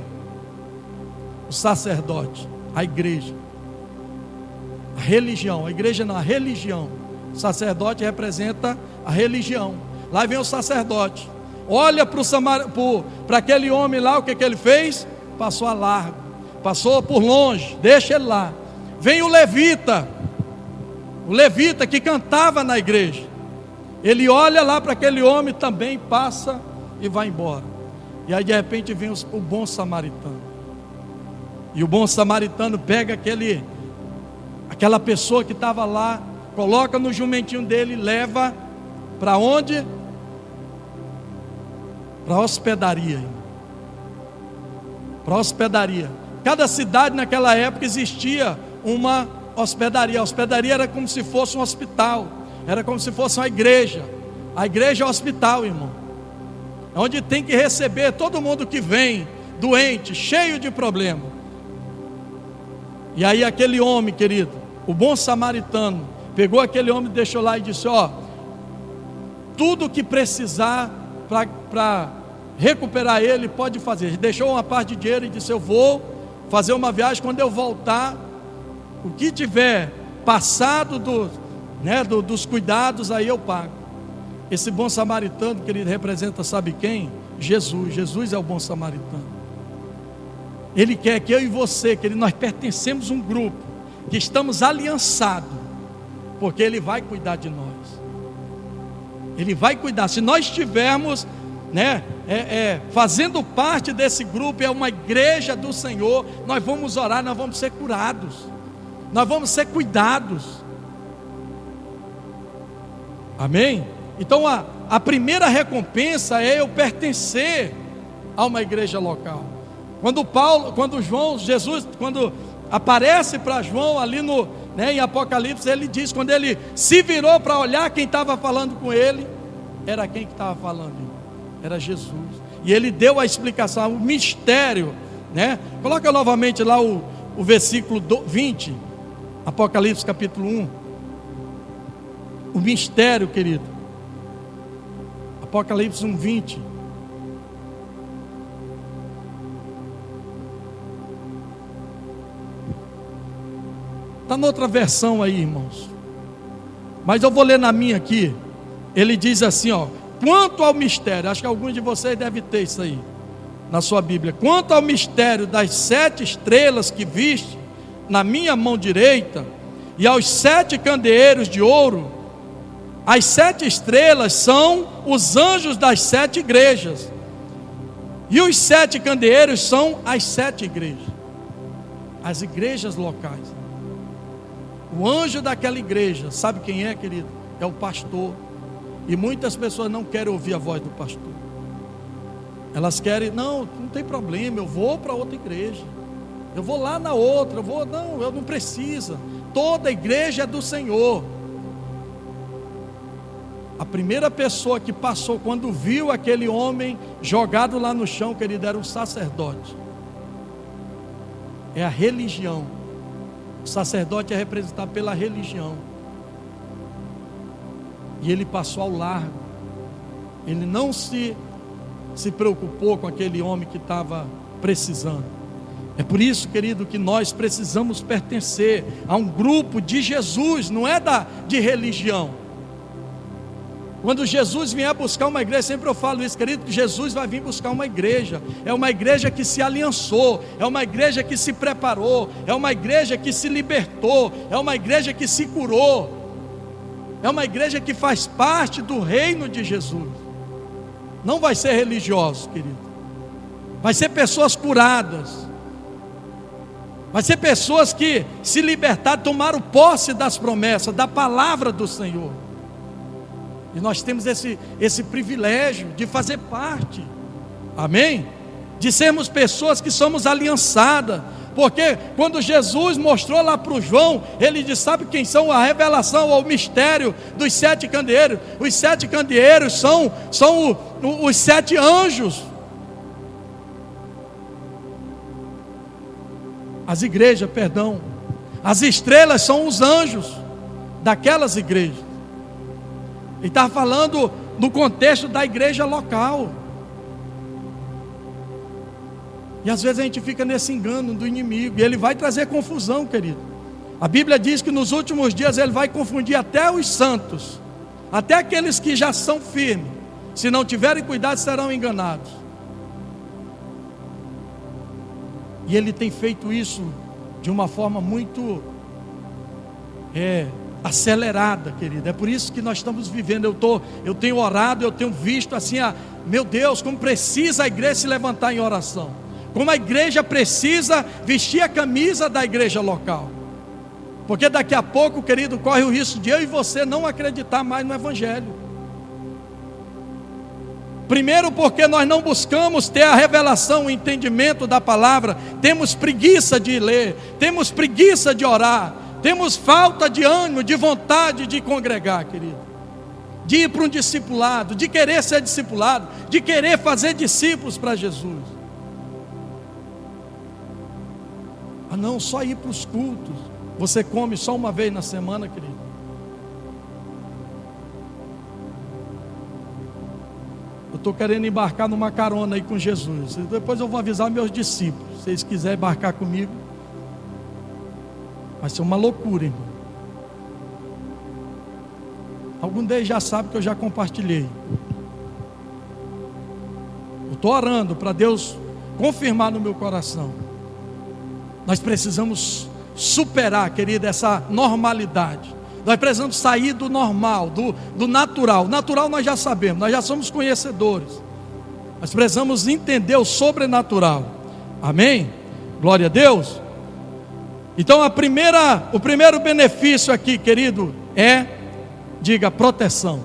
O sacerdote, a igreja, a religião. A igreja não, a religião. O sacerdote representa a religião. Lá vem o sacerdote, olha para aquele homem lá, o que ele fez? Passou a largo, passou por longe, deixa ele lá. vem o levita que cantava na igreja. Ele olha lá para aquele homem também, passa e vai embora. E aí de repente vem o bom samaritano. E o bom samaritano pega aquela pessoa que estava lá, coloca no jumentinho dele, leva para onde? Para a hospedaria. Para a hospedaria. Cada cidade naquela época existia uma hospedaria. A hospedaria era como se fosse um hospital, era como se fosse uma igreja. A igreja é um hospital, irmão, onde tem que receber todo mundo que vem doente, cheio de problema. E aí aquele homem, querido, o bom samaritano, pegou aquele homem, deixou lá e disse: ó, tudo que precisar para recuperar ele, pode fazer. Deixou uma parte de dinheiro e disse: eu vou fazer uma viagem, quando eu voltar, o que tiver passado dos cuidados, aí eu pago. Esse bom samaritano, querido, representa, sabe quem? Jesus. Jesus é o bom samaritano. Ele quer que eu e você, querido, nós pertencemos a um grupo, que estamos aliançados, porque Ele vai cuidar de nós. Ele vai cuidar. Se nós estivermos fazendo parte desse grupo, é uma igreja do Senhor, nós vamos orar, nós vamos ser curados, nós vamos ser cuidados. Amém? Então a primeira recompensa é eu pertencer a uma igreja local. Jesus aparece para João ali em Apocalipse, ele diz, quando ele se virou para olhar quem estava falando com ele, era quem que estava falando? Era Jesus. E ele deu a explicação, o mistério, Coloca novamente lá o versículo 20, Apocalipse capítulo 1. O mistério, querido. Apocalipse 1, 20. Está noutra versão aí, irmãos, mas eu vou ler na minha aqui. Ele diz assim, ó: quanto ao mistério, acho que alguns de vocês devem ter isso aí na sua Bíblia. Quanto ao mistério das 7 estrelas que viste na minha mão direita, e aos 7 candeeiros de ouro, as 7 estrelas são os anjos das 7 igrejas, e os 7 candeeiros são as 7 igrejas, as igrejas locais. O anjo daquela igreja, sabe quem é, querido? É o pastor. E muitas pessoas não querem ouvir a voz do pastor. Elas querem: não tem problema, eu vou para outra igreja, eu vou lá na outra, eu não preciso. Toda igreja é do Senhor. A primeira pessoa que passou, quando viu aquele homem jogado lá no chão, querido, era um sacerdote. É a religião. O sacerdote é representado pela religião. E ele passou ao largo. Ele não se preocupou com aquele homem que estava precisando. É por isso, querido, que nós precisamos pertencer a um grupo de Jesus, não é de religião. Quando Jesus vier buscar uma igreja, sempre eu falo isso, querido, que Jesus vai vir buscar uma igreja. É uma igreja que se aliançou, é uma igreja que se preparou, é uma igreja que se libertou, é uma igreja que se curou, é uma igreja que faz parte do reino de Jesus. Não vai ser religioso, querido, vai ser pessoas curadas, vai ser pessoas que se libertaram, tomaram posse das promessas, da palavra do Senhor. E nós temos esse privilégio de fazer parte, amém? De sermos pessoas que somos aliançadas. Porque quando Jesus mostrou lá para o João, ele disse: sabe quem são? A revelação ou o mistério dos 7 candeeiros. Os 7 candeeiros são os 7 anjos. As igrejas, perdão. As estrelas são os anjos daquelas igrejas. Ele está falando no contexto da igreja local. E às vezes a gente fica nesse engano do inimigo, e ele vai trazer confusão, querido. A Bíblia diz que nos últimos dias ele vai confundir até os santos, até aqueles que já são firmes. Se não tiverem cuidado, serão enganados. E ele tem feito isso de uma forma muito acelerada, querida. É por isso que nós estamos vivendo. Eu tenho orado, eu tenho visto assim, meu Deus, como precisa a igreja se levantar em oração, como a igreja precisa vestir a camisa da igreja local, porque daqui a pouco, querido, corre o risco de eu e você não acreditar mais no evangelho. Primeiro, porque nós não buscamos ter a revelação, o entendimento da palavra, temos preguiça de ler, temos preguiça de orar, temos falta de ânimo, de vontade de congregar, querido, de ir para um discipulado, de querer ser discipulado, de querer fazer discípulos para Jesus. Não, só ir para os cultos. Você come só uma vez na semana, querido. Eu estou querendo embarcar numa carona aí com Jesus. Depois eu vou avisar meus discípulos. Se eles quiserem embarcar comigo, vai ser uma loucura, irmão. Algum deles já sabe que eu já compartilhei. Eu estou orando para Deus confirmar no meu coração. Nós precisamos superar, querida, essa normalidade. Nós precisamos sair do normal, do natural. Natural nós já sabemos, nós já somos conhecedores. Nós precisamos entender o sobrenatural. Amém? Glória a Deus. Então o primeiro benefício aqui, querido, diga, proteção.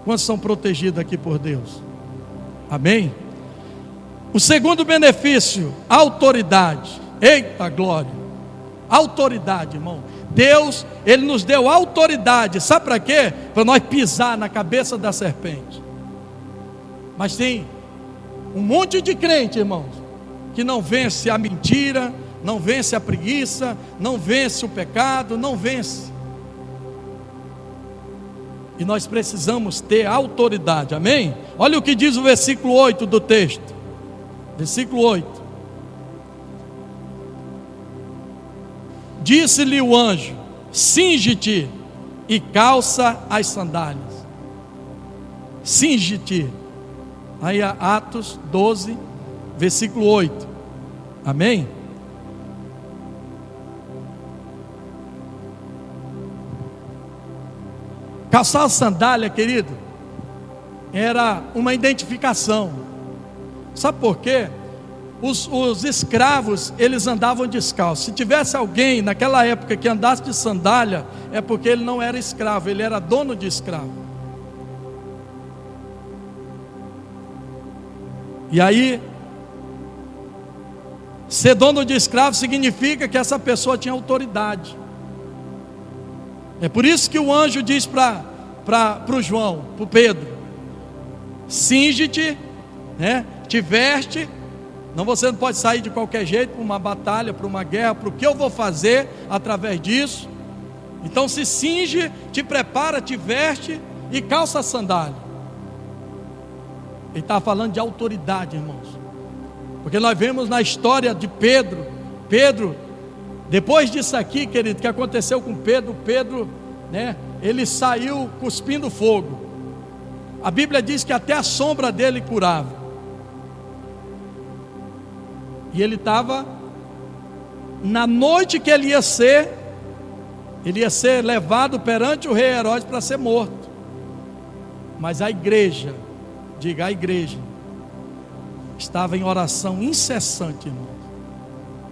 Quantos são protegidos aqui por Deus? Amém? O segundo benefício, autoridade. Eita glória! Autoridade, irmão. Deus, Ele nos deu autoridade. Sabe para quê? Para nós pisar na cabeça da serpente. Mas tem um monte de crente, irmãos, que não vence a mentira, não vence a preguiça, não vence o pecado, não vence. E nós precisamos ter autoridade, amém? Olha o que diz o versículo 8 do texto. Versículo 8. Disse-lhe o anjo: cinge-te e calça as sandálias. Cinge-te. Aí Atos 12, versículo 8. Amém? Calçar a sandália, querido, era uma identificação. Sabe por quê? Os escravos, eles andavam descalços. Se tivesse alguém naquela época que andasse de sandália, é porque ele não era escravo, ele era dono de escravo. E aí, ser dono de escravo significa que essa pessoa tinha autoridade. É por isso que o anjo diz para o João, para o Pedro: cinge-te, né? Te veste. Não, você não pode sair de qualquer jeito para uma batalha, para uma guerra, para o que eu vou fazer através disso. Então se cinge, te prepara, te veste e calça a sandália. Ele está falando de autoridade, irmãos. Porque nós vemos na história de Pedro, depois disso aqui, querido, que aconteceu com Pedro, né, ele saiu cuspindo fogo. A Bíblia diz que até a sombra dele curava. E ele estava, na noite que ele ia ser levado perante o rei Herodes para ser morto. Mas a igreja, diga, a igreja estava em oração incessante, irmão.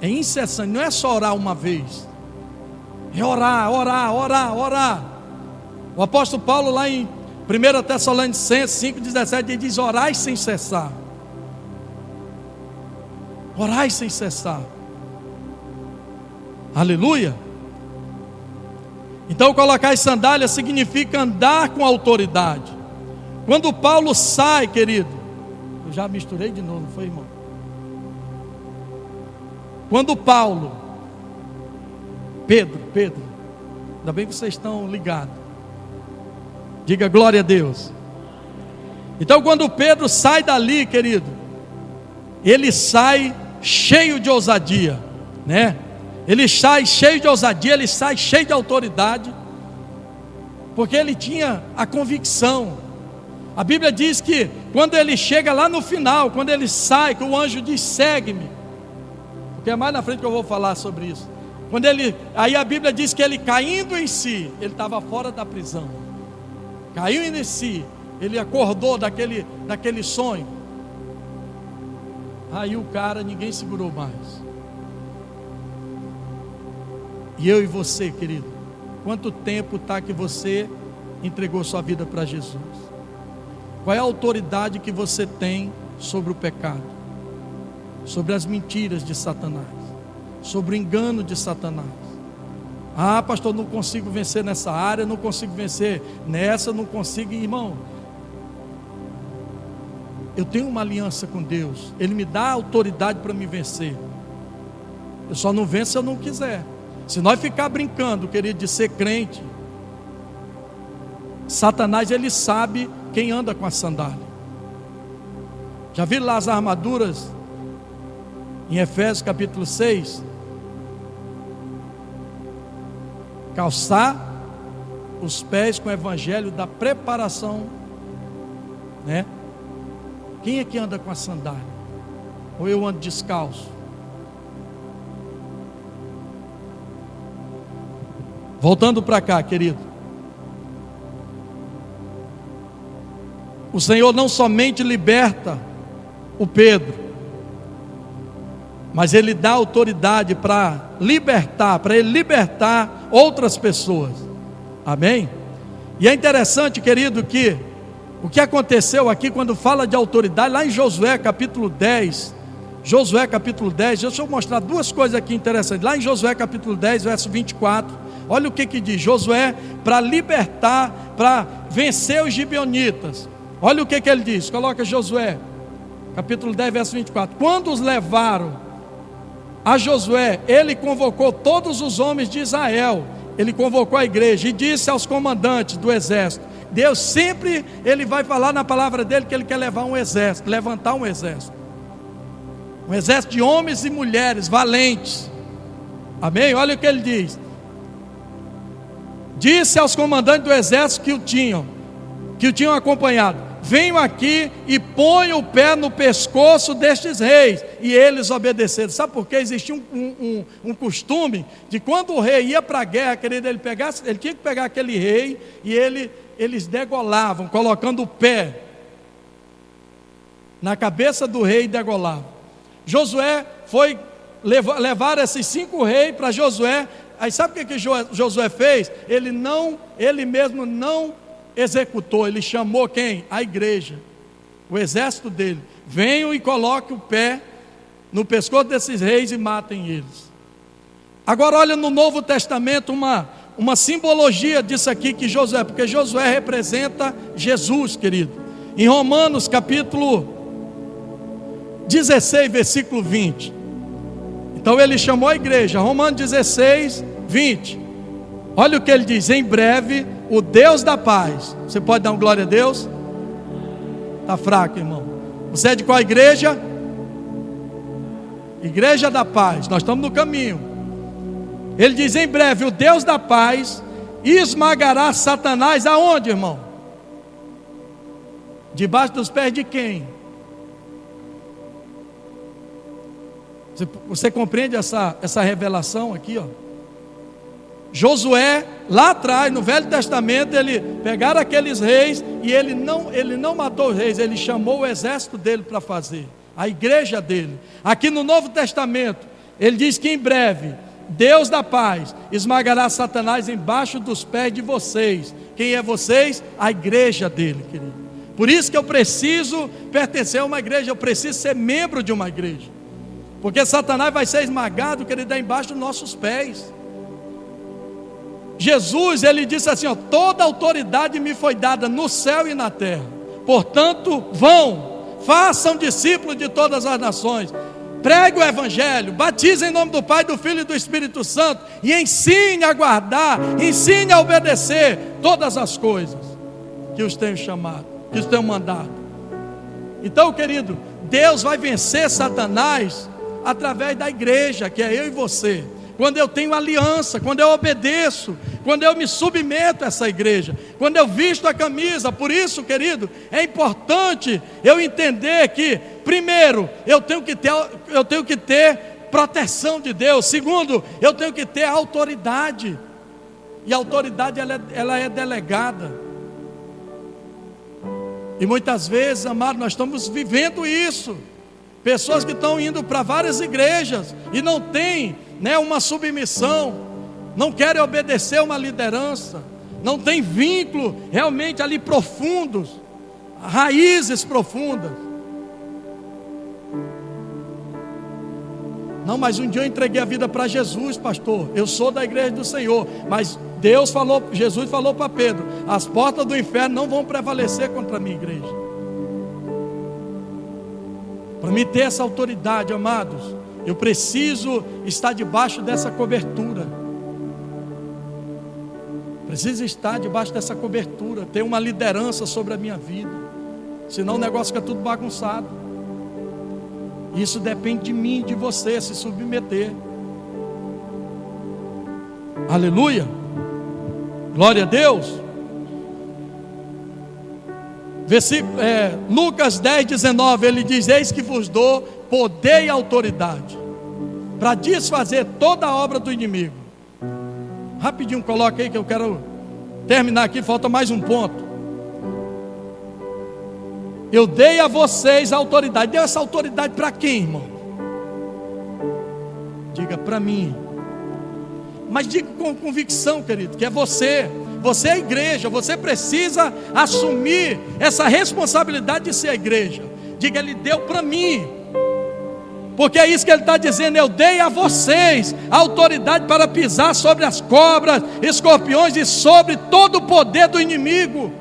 É incessante, não é só orar uma vez, é orar. O apóstolo Paulo, lá em 1 Tessalonicenses 5,17, ele diz: orai sem cessar. Orai sem cessar. Aleluia. Então colocar as sandálias significa andar com autoridade. Quando Paulo sai, querido, eu já misturei de novo, não foi, irmão? Quando Pedro, ainda bem que vocês estão ligados. Diga glória a Deus. Então quando Pedro sai dali, querido, ele sai cheio de ousadia, né? Ele sai cheio de ousadia, ele sai cheio de autoridade, porque ele tinha a convicção. A Bíblia diz que quando ele chega lá no final, quando ele sai, que o anjo diz: segue-me, porque é mais na frente que eu vou falar sobre isso. Aí a Bíblia diz que ele, caindo em si, ele estava fora da prisão, caiu em si, ele acordou daquele sonho. Aí o cara, ninguém segurou mais. E eu e você, querido, quanto tempo está que você entregou sua vida para Jesus? Qual é a autoridade que você tem sobre o pecado, sobre as mentiras de Satanás, sobre o engano de Satanás? Ah, pastor, não consigo vencer nessa área, não consigo vencer nessa, não consigo. Irmão, eu tenho uma aliança com Deus, Ele me dá autoridade para me vencer. Eu só não venço se eu não quiser. Se nós ficar brincando, querido, de ser crente, Satanás, ele sabe quem anda com a sandália. Já viram lá as armaduras em Efésios capítulo 6? Calçar os pés com o evangelho da preparação, né? Quem é que anda com a sandália? Ou eu ando descalço? Voltando para cá, querido, o Senhor não somente liberta o Pedro, mas Ele dá autoridade para Ele libertar outras pessoas. Amém? E é interessante, querido, que o que aconteceu aqui quando fala de autoridade, lá em Josué capítulo 10, deixa eu mostrar duas coisas aqui interessantes. Lá em Josué capítulo 10, verso 24, olha o que diz Josué, para libertar, para vencer os gibeonitas. Olha o que ele diz, coloca Josué capítulo 10, verso 24. Quando os levaram a Josué, ele convocou todos os homens de Israel, ele convocou a igreja e disse aos comandantes do exército. Deus sempre, Ele vai falar na palavra dele que Ele quer levar um exército, levantar um exército de homens e mulheres valentes. Amém? Olha o que ele diz. Disse aos comandantes do exército que o tinham acompanhado: venham aqui e ponham o pé no pescoço destes reis. E eles obedeceram. Sabe por quê? Existia um costume de quando o rei ia para a guerra, querido, ele tinha que pegar aquele rei e eles degolavam, colocando o pé na cabeça do rei e degolavam. Josué foi levar esses 5 reis para Josué. Aí sabe o que Josué fez? Ele mesmo não executou, ele chamou quem? A igreja, o exército dele. Venham e coloquem o pé no pescoço desses reis e matem eles. Agora olha no Novo Testamento uma simbologia disso aqui que Josué, porque Josué representa Jesus, querido. Em Romanos capítulo 16, versículo 20. Então ele chamou a igreja, Romanos 16, 20. Olha o que ele diz: em breve o Deus da paz. Você pode dar uma glória a Deus? Está fraco, irmão. Você é de qual igreja? Igreja da paz. Nós estamos no caminho. Ele diz: em breve o Deus da paz esmagará Satanás aonde, irmão? Debaixo dos pés de quem? Você compreende essa revelação aqui, ó? Josué, lá atrás, no Velho Testamento, ele pegaram aqueles reis e ele não matou os reis, ele chamou o exército dele para fazer, a igreja dele. Aqui no Novo Testamento, ele diz que em breve Deus da paz esmagará Satanás embaixo dos pés de vocês. Quem é vocês? A igreja dele, querido. Por isso que eu preciso pertencer a uma igreja, eu preciso ser membro de uma igreja, porque Satanás vai ser esmagado, querido, embaixo dos nossos pés. Jesus, ele disse assim, ó: toda autoridade me foi dada no céu e na terra, portanto vão, façam discípulos de todas as nações, pregue o evangelho, batize em nome do Pai, do Filho e do Espírito Santo, e ensine a guardar, ensine a obedecer todas as coisas que os tenho chamado, que os tenho mandado. Então, querido, Deus vai vencer Satanás através da igreja, que é eu e você. Quando eu tenho aliança, quando eu obedeço, quando eu me submeto a essa igreja, quando eu visto a camisa. Por isso, querido, é importante eu entender que, primeiro, eu tenho que ter proteção de Deus. Segundo, eu tenho que ter autoridade. E a autoridade ela é delegada. E muitas vezes, amado, nós estamos vivendo isso. Pessoas que estão indo para várias igrejas e não têm, uma submissão, não querem obedecer uma liderança, não tem vínculo realmente ali profundos, raízes profundas. Não, mas um dia eu entreguei a vida para Jesus, pastor. Eu sou da igreja do Senhor. Mas Jesus falou para Pedro: as portas do inferno não vão prevalecer contra a minha igreja. Para me ter essa autoridade, amados, eu preciso estar debaixo dessa cobertura. Preciso estar debaixo dessa cobertura, ter uma liderança sobre a minha vida. Senão o negócio fica tudo bagunçado. Isso depende de mim, de você, se submeter. Aleluia. Glória a Deus. Lucas 10, 19, ele diz: eis que vos dou poder e autoridade para desfazer toda a obra do inimigo. Rapidinho, coloca aí que eu quero terminar aqui, falta mais um ponto. Eu dei a vocês a autoridade. Deu essa autoridade para quem, irmão? Diga: para mim. Mas diga com convicção, querido, que é você. Você é a igreja. Você precisa assumir essa responsabilidade de ser a igreja. Diga: Ele deu para mim. Porque é isso que Ele está dizendo: eu dei a vocês a autoridade para pisar sobre as cobras, escorpiões e sobre todo o poder do inimigo.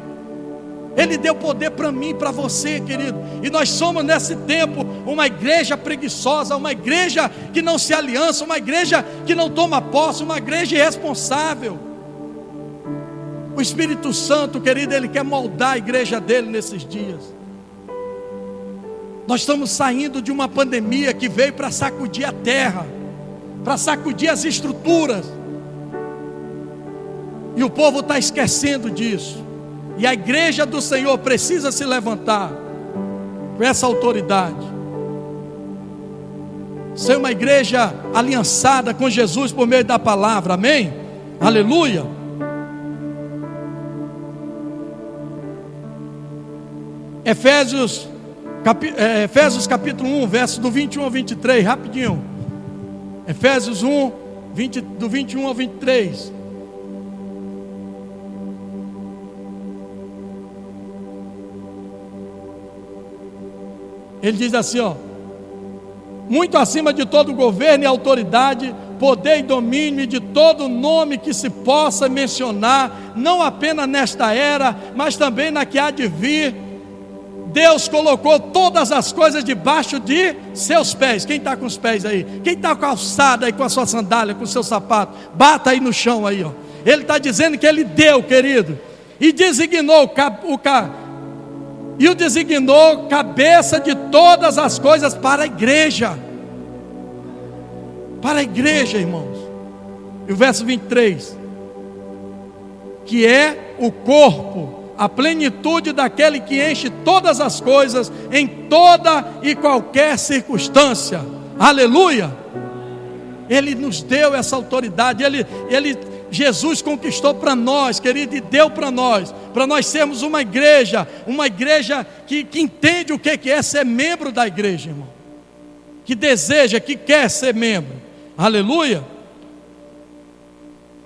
Ele deu poder para mim, para você, querido. E nós somos nesse tempo uma igreja preguiçosa, uma igreja que não se aliança, uma igreja que não toma posse, uma igreja irresponsável. O Espírito Santo, querido, Ele quer moldar a igreja dele nesses dias. Nós estamos saindo de uma pandemia que veio para sacudir a terra, para sacudir as estruturas. E o povo está esquecendo disso. E a igreja do Senhor precisa se levantar com essa autoridade. Ser uma igreja aliançada com Jesus por meio da palavra, amém? Aleluia. Efésios capítulo 1, versos do 21 ao 23, rapidinho. Efésios 1, do 21 ao 23. Ele diz assim, muito acima de todo governo e autoridade, poder e domínio, e de todo nome que se possa mencionar, não apenas nesta era, mas também na que há de vir. Deus colocou todas as coisas debaixo de seus pés. Quem está com os pés aí? Quem está calçado aí com a sua sandália, com o seu sapato? Bata aí no chão aí, Ele está dizendo que Ele deu, querido, e designou o designou cabeça de todas as coisas para a igreja. Para a igreja, irmãos. E o verso 23, que é o corpo, a plenitude daquele que enche todas as coisas em toda e qualquer circunstância. Aleluia. Ele nos deu essa autoridade. Jesus conquistou para nós, querido, e deu para nós sermos uma igreja que entende o que é ser membro da igreja, irmão, que deseja, que quer ser membro. Aleluia.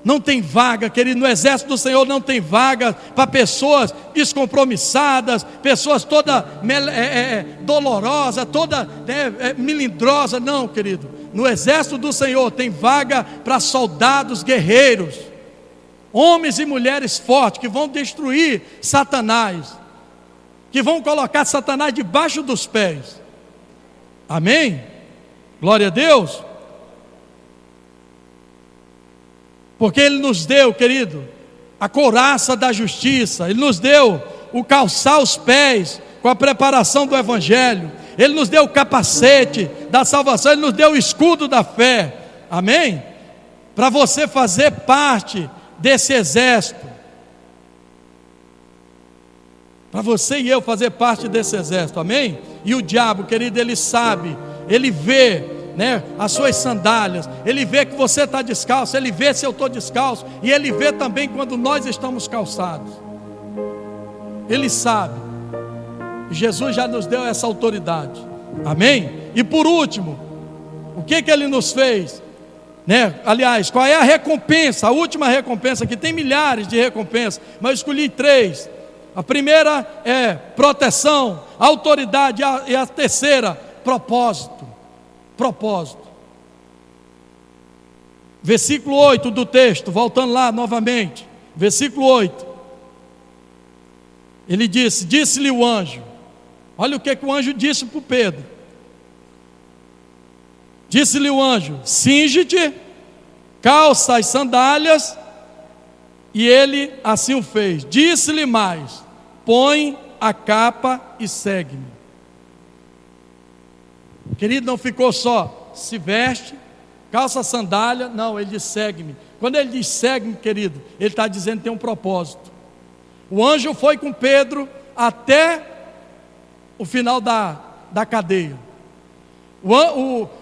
Não tem vaga, querido, no exército do Senhor não tem vaga para pessoas descompromissadas, pessoas toda dolorosa, toda melindrosa. Não, querido, no exército do Senhor tem vaga para soldados guerreiros, homens e mulheres fortes, que vão destruir Satanás, que vão colocar Satanás debaixo dos pés. Amém? Glória a Deus. Porque Ele nos deu, querido, a couraça da justiça. Ele nos deu o calçar os pés com a preparação do Evangelho. Ele nos deu o capacete da salvação. Ele nos deu o escudo da fé. Amém? Para você fazer parte desse exército. Para você e eu fazer parte desse exército. Amém? E o diabo, querido, ele sabe, ele vê né, as suas sandálias, Ele vê que você está descalço, Ele vê se eu estou descalço, e Ele vê também quando nós estamos calçados. Ele sabe. Jesus já nos deu essa autoridade. Amém? E por último, o que Ele nos fez? Né? Aliás, qual é a recompensa? A última recompensa, que tem milhares de recompensas, mas eu escolhi 3. A primeira é proteção, autoridade, e a terceira, propósito. Propósito. Versículo 8 do texto, voltando lá novamente, versículo 8. Ele disse-lhe o anjo, olha o que o anjo disse para o Pedro. Disse-lhe o anjo: cinge-te, calça as sandálias, e ele assim o fez. Disse-lhe mais: põe a capa e segue-me. Querido, não ficou só se veste, calça a sandália, não, ele diz segue-me. Quando ele diz segue-me, querido, ele está dizendo que tem um propósito. O anjo foi com Pedro até o final da cadeia.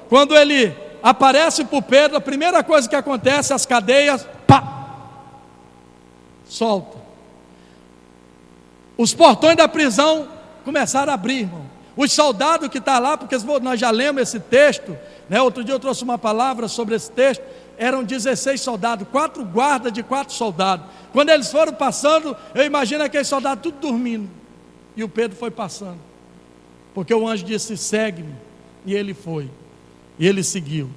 Quando ele aparece para Pedro, a primeira coisa que acontece, as cadeias, pá, solta. Os portões da prisão começaram a abrir, irmão. Os soldados que estão lá, porque nós já lemos esse texto, né? Outro dia eu trouxe uma palavra sobre esse texto. Eram 16 soldados, 4 guardas de 4 soldados. Quando eles foram passando, eu imagino aqueles soldados tudo dormindo, e o Pedro foi passando, porque o anjo disse segue-me, e ele foi, e ele seguiu.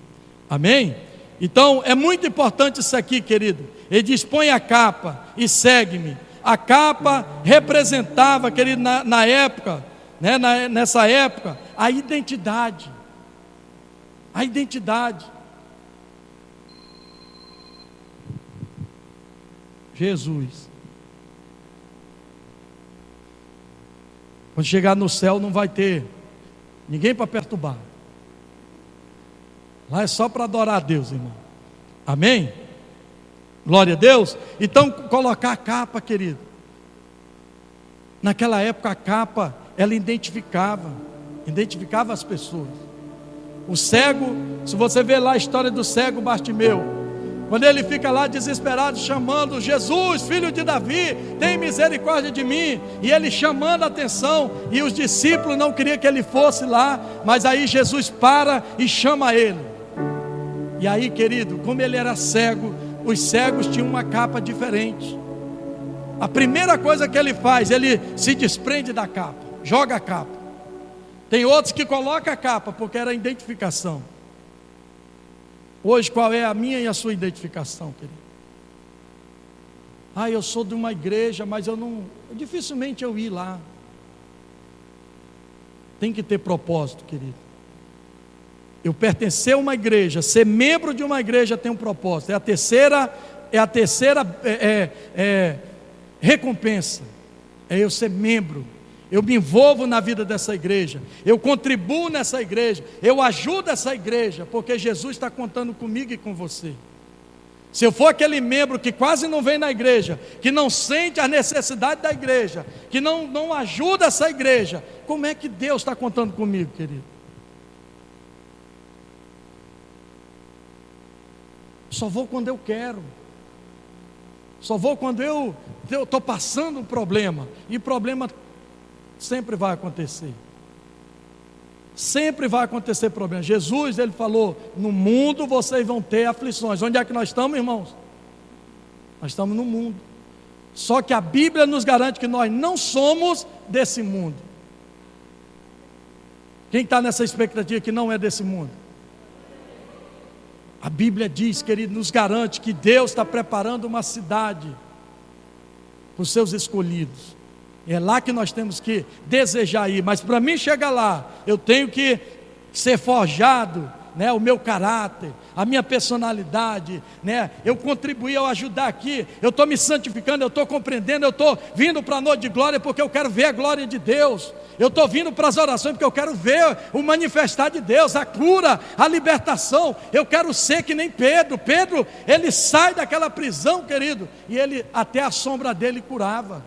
Amém? Então é muito importante isso aqui, querido. Ele diz: põe a capa e segue-me. A capa representava, querido, na época, né, nessa época, a identidade. A identidade. Jesus. Quando chegar no céu não vai ter ninguém para perturbar. Lá é só para adorar a Deus, irmão. Amém? Glória a Deus. Então, colocar a capa, querido. Naquela época a capa, ela identificava as pessoas. O cego, se você ver lá a história do cego Bartimeu, quando ele fica lá desesperado, chamando: Jesus, filho de Davi, tem misericórdia de mim. E ele chamando a atenção, e os discípulos não queriam que ele fosse lá, mas aí Jesus para e chama ele. E aí, querido, como ele era cego, os cegos tinham uma capa diferente. A primeira coisa que ele faz, ele se desprende da capa, joga a capa. Tem outros que colocam a capa, porque era a identificação. Hoje, qual é a minha e a sua identificação, querido? Eu sou de uma igreja, mas dificilmente eu ir lá. Tem que ter propósito, querido. Eu pertencer a uma igreja, ser membro de uma igreja tem um propósito. É a terceira recompensa. É eu ser membro. Eu me envolvo na vida dessa igreja, eu contribuo nessa igreja, eu ajudo essa igreja, porque Jesus está contando comigo e com você. Se eu for aquele membro que quase não vem na igreja, que não sente a necessidade da igreja, que não ajuda essa igreja, como é que Deus está contando comigo, querido? Só vou quando eu quero, só vou quando eu estou passando um problema, e problema sempre vai acontecer. Sempre vai acontecer problema. Jesus, ele falou: no mundo vocês vão ter aflições. Onde é que nós estamos, irmãos? Nós estamos no mundo. Só que a Bíblia nos garante que nós não somos desse mundo. Quem está nessa expectativa que não é desse mundo? A Bíblia diz, querido, nos garante que Deus está preparando uma cidade para os seus escolhidos. É lá que nós temos que desejar ir. Mas para mim chegar lá, eu tenho que ser forjado, né, o meu caráter, a minha personalidade, né, eu contribuir, eu ajudar aqui, eu estou me santificando, eu estou compreendendo, eu estou vindo para a noite de glória porque eu quero ver a glória de Deus, eu estou vindo para as orações porque eu quero ver o manifestar de Deus, a cura, a libertação. Eu quero ser que nem Pedro. Ele sai daquela prisão, querido, e ele, até a sombra dele curava.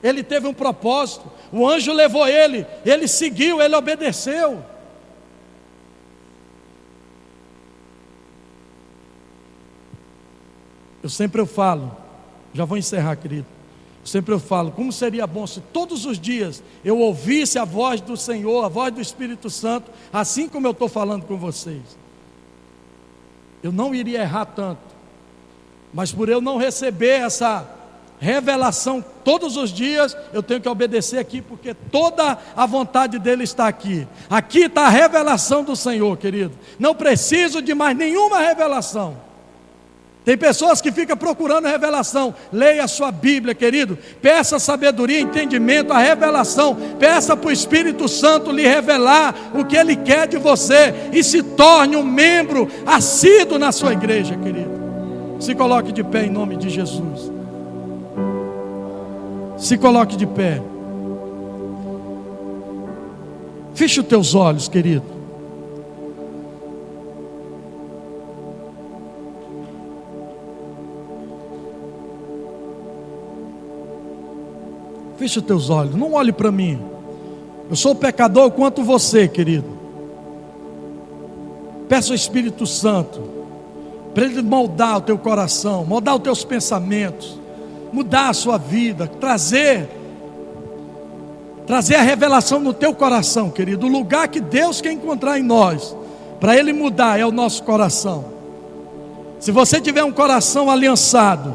Ele teve um propósito, o anjo levou ele seguiu, ele obedeceu. Eu falo, já vou encerrar, querido. Eu falo, como seria bom se todos os dias eu ouvisse a voz do Senhor, a voz do Espírito Santo, assim como eu estou falando com vocês. Eu não iria errar tanto, mas por eu não receber essa revelação todos os dias, eu tenho que obedecer aqui, porque toda a vontade dele está aqui. Aqui está a revelação do Senhor, querido. Não preciso de mais nenhuma revelação. Tem pessoas que ficam procurando revelação. Leia a sua Bíblia, querido. Peça sabedoria, entendimento, a revelação. Peça para o Espírito Santo lhe revelar o que Ele quer de você. E se torne um membro assíduo na sua igreja, querido. Se coloque de pé em nome de Jesus. Se coloque de pé. Feche os teus olhos, querido. Feche os teus olhos, não olhe para mim. Eu sou pecador quanto você, querido. Peça ao Espírito Santo para Ele moldar o teu coração, moldar os teus pensamentos, mudar a sua vida, trazer a revelação no teu coração, querido. O lugar que Deus quer encontrar em nós, para Ele mudar, é o nosso coração. Se você tiver um coração aliançado,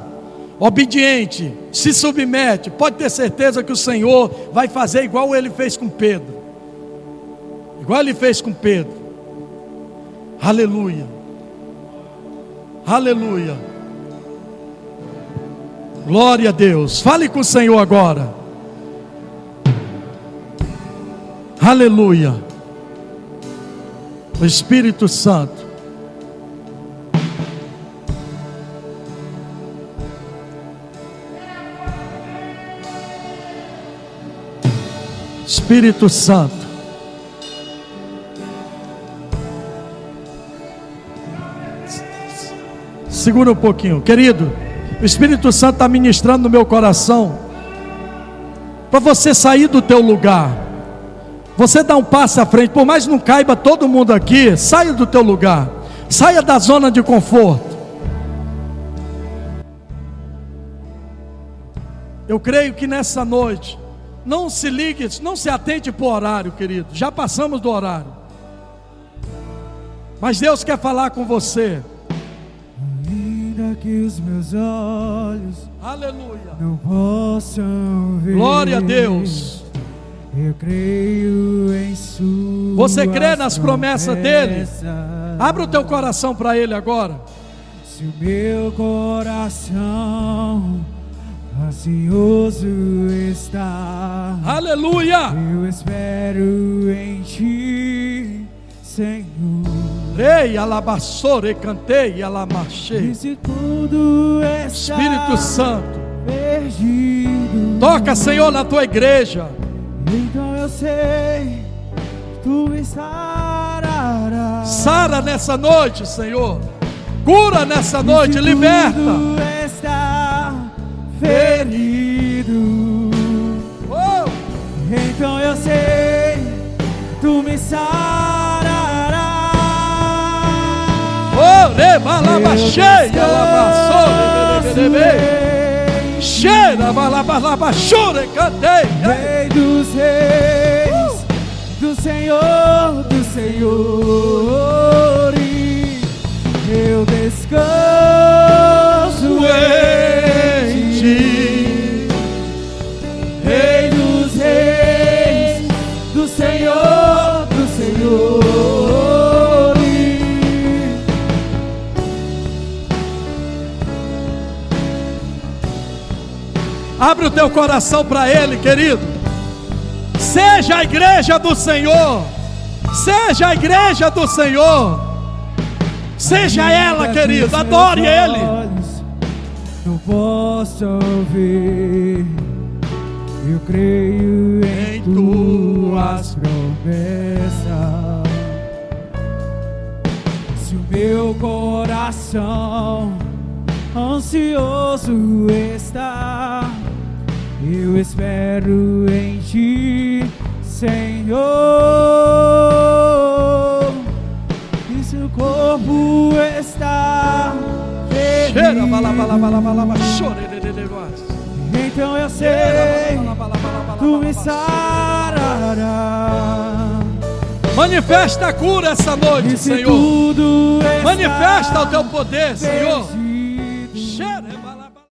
obediente, se submete, pode ter certeza que o Senhor vai fazer igual Ele fez com Pedro. Igual Ele fez com Pedro. Aleluia. Aleluia. Glória a Deus. Fale com o Senhor agora. Aleluia. O Espírito Santo. Espírito Santo. Segura um pouquinho, querido. O Espírito Santo está ministrando no meu coração para você sair do teu lugar. Você dá um passo à frente, por mais não caiba todo mundo aqui, saia do teu lugar. Saia da zona de conforto. Eu creio que nessa noite, não se ligue, não se atente para o horário, querido. Já passamos do horário. Mas Deus quer falar com você. Ainda que os meus olhos, aleluia, não possam ver, glória a Deus. Eu creio em suas Você crê nas promessas dele? Abra o teu coração para ele agora. Se o meu coração ansioso está, aleluia, eu espero em ti, Senhor. Rei, alabassore, cantei, alamachei. E se tudo está Espírito Santo, perdido, toca, Senhor, na tua igreja. então eu sei, tu me sararás. Sara nessa noite, Senhor. Cura nessa noite, Se liberta. tudo está ferido, Oh, então eu sei, tu me sararás. oh, rebalabachei, alabassore, cheira, balabalabachure, cantei. Rei dos reis, do Senhor dos senhores, eu descanso em ti. Rei dos reis, do Senhor dos senhores. Abre o teu coração para Ele, querido. Seja a igreja do Senhor. Seja a igreja do Senhor. Seja ela, querido. Adore Ele. Não posso ver, eu creio em tuas promessas. Se o meu coração ansioso está, eu espero em ti, Senhor. E se o corpo está ferido, Então eu sei, tu me sararás. Manifesta a cura essa noite, E se Senhor. tudo está Manifesta o teu poder, Senhor.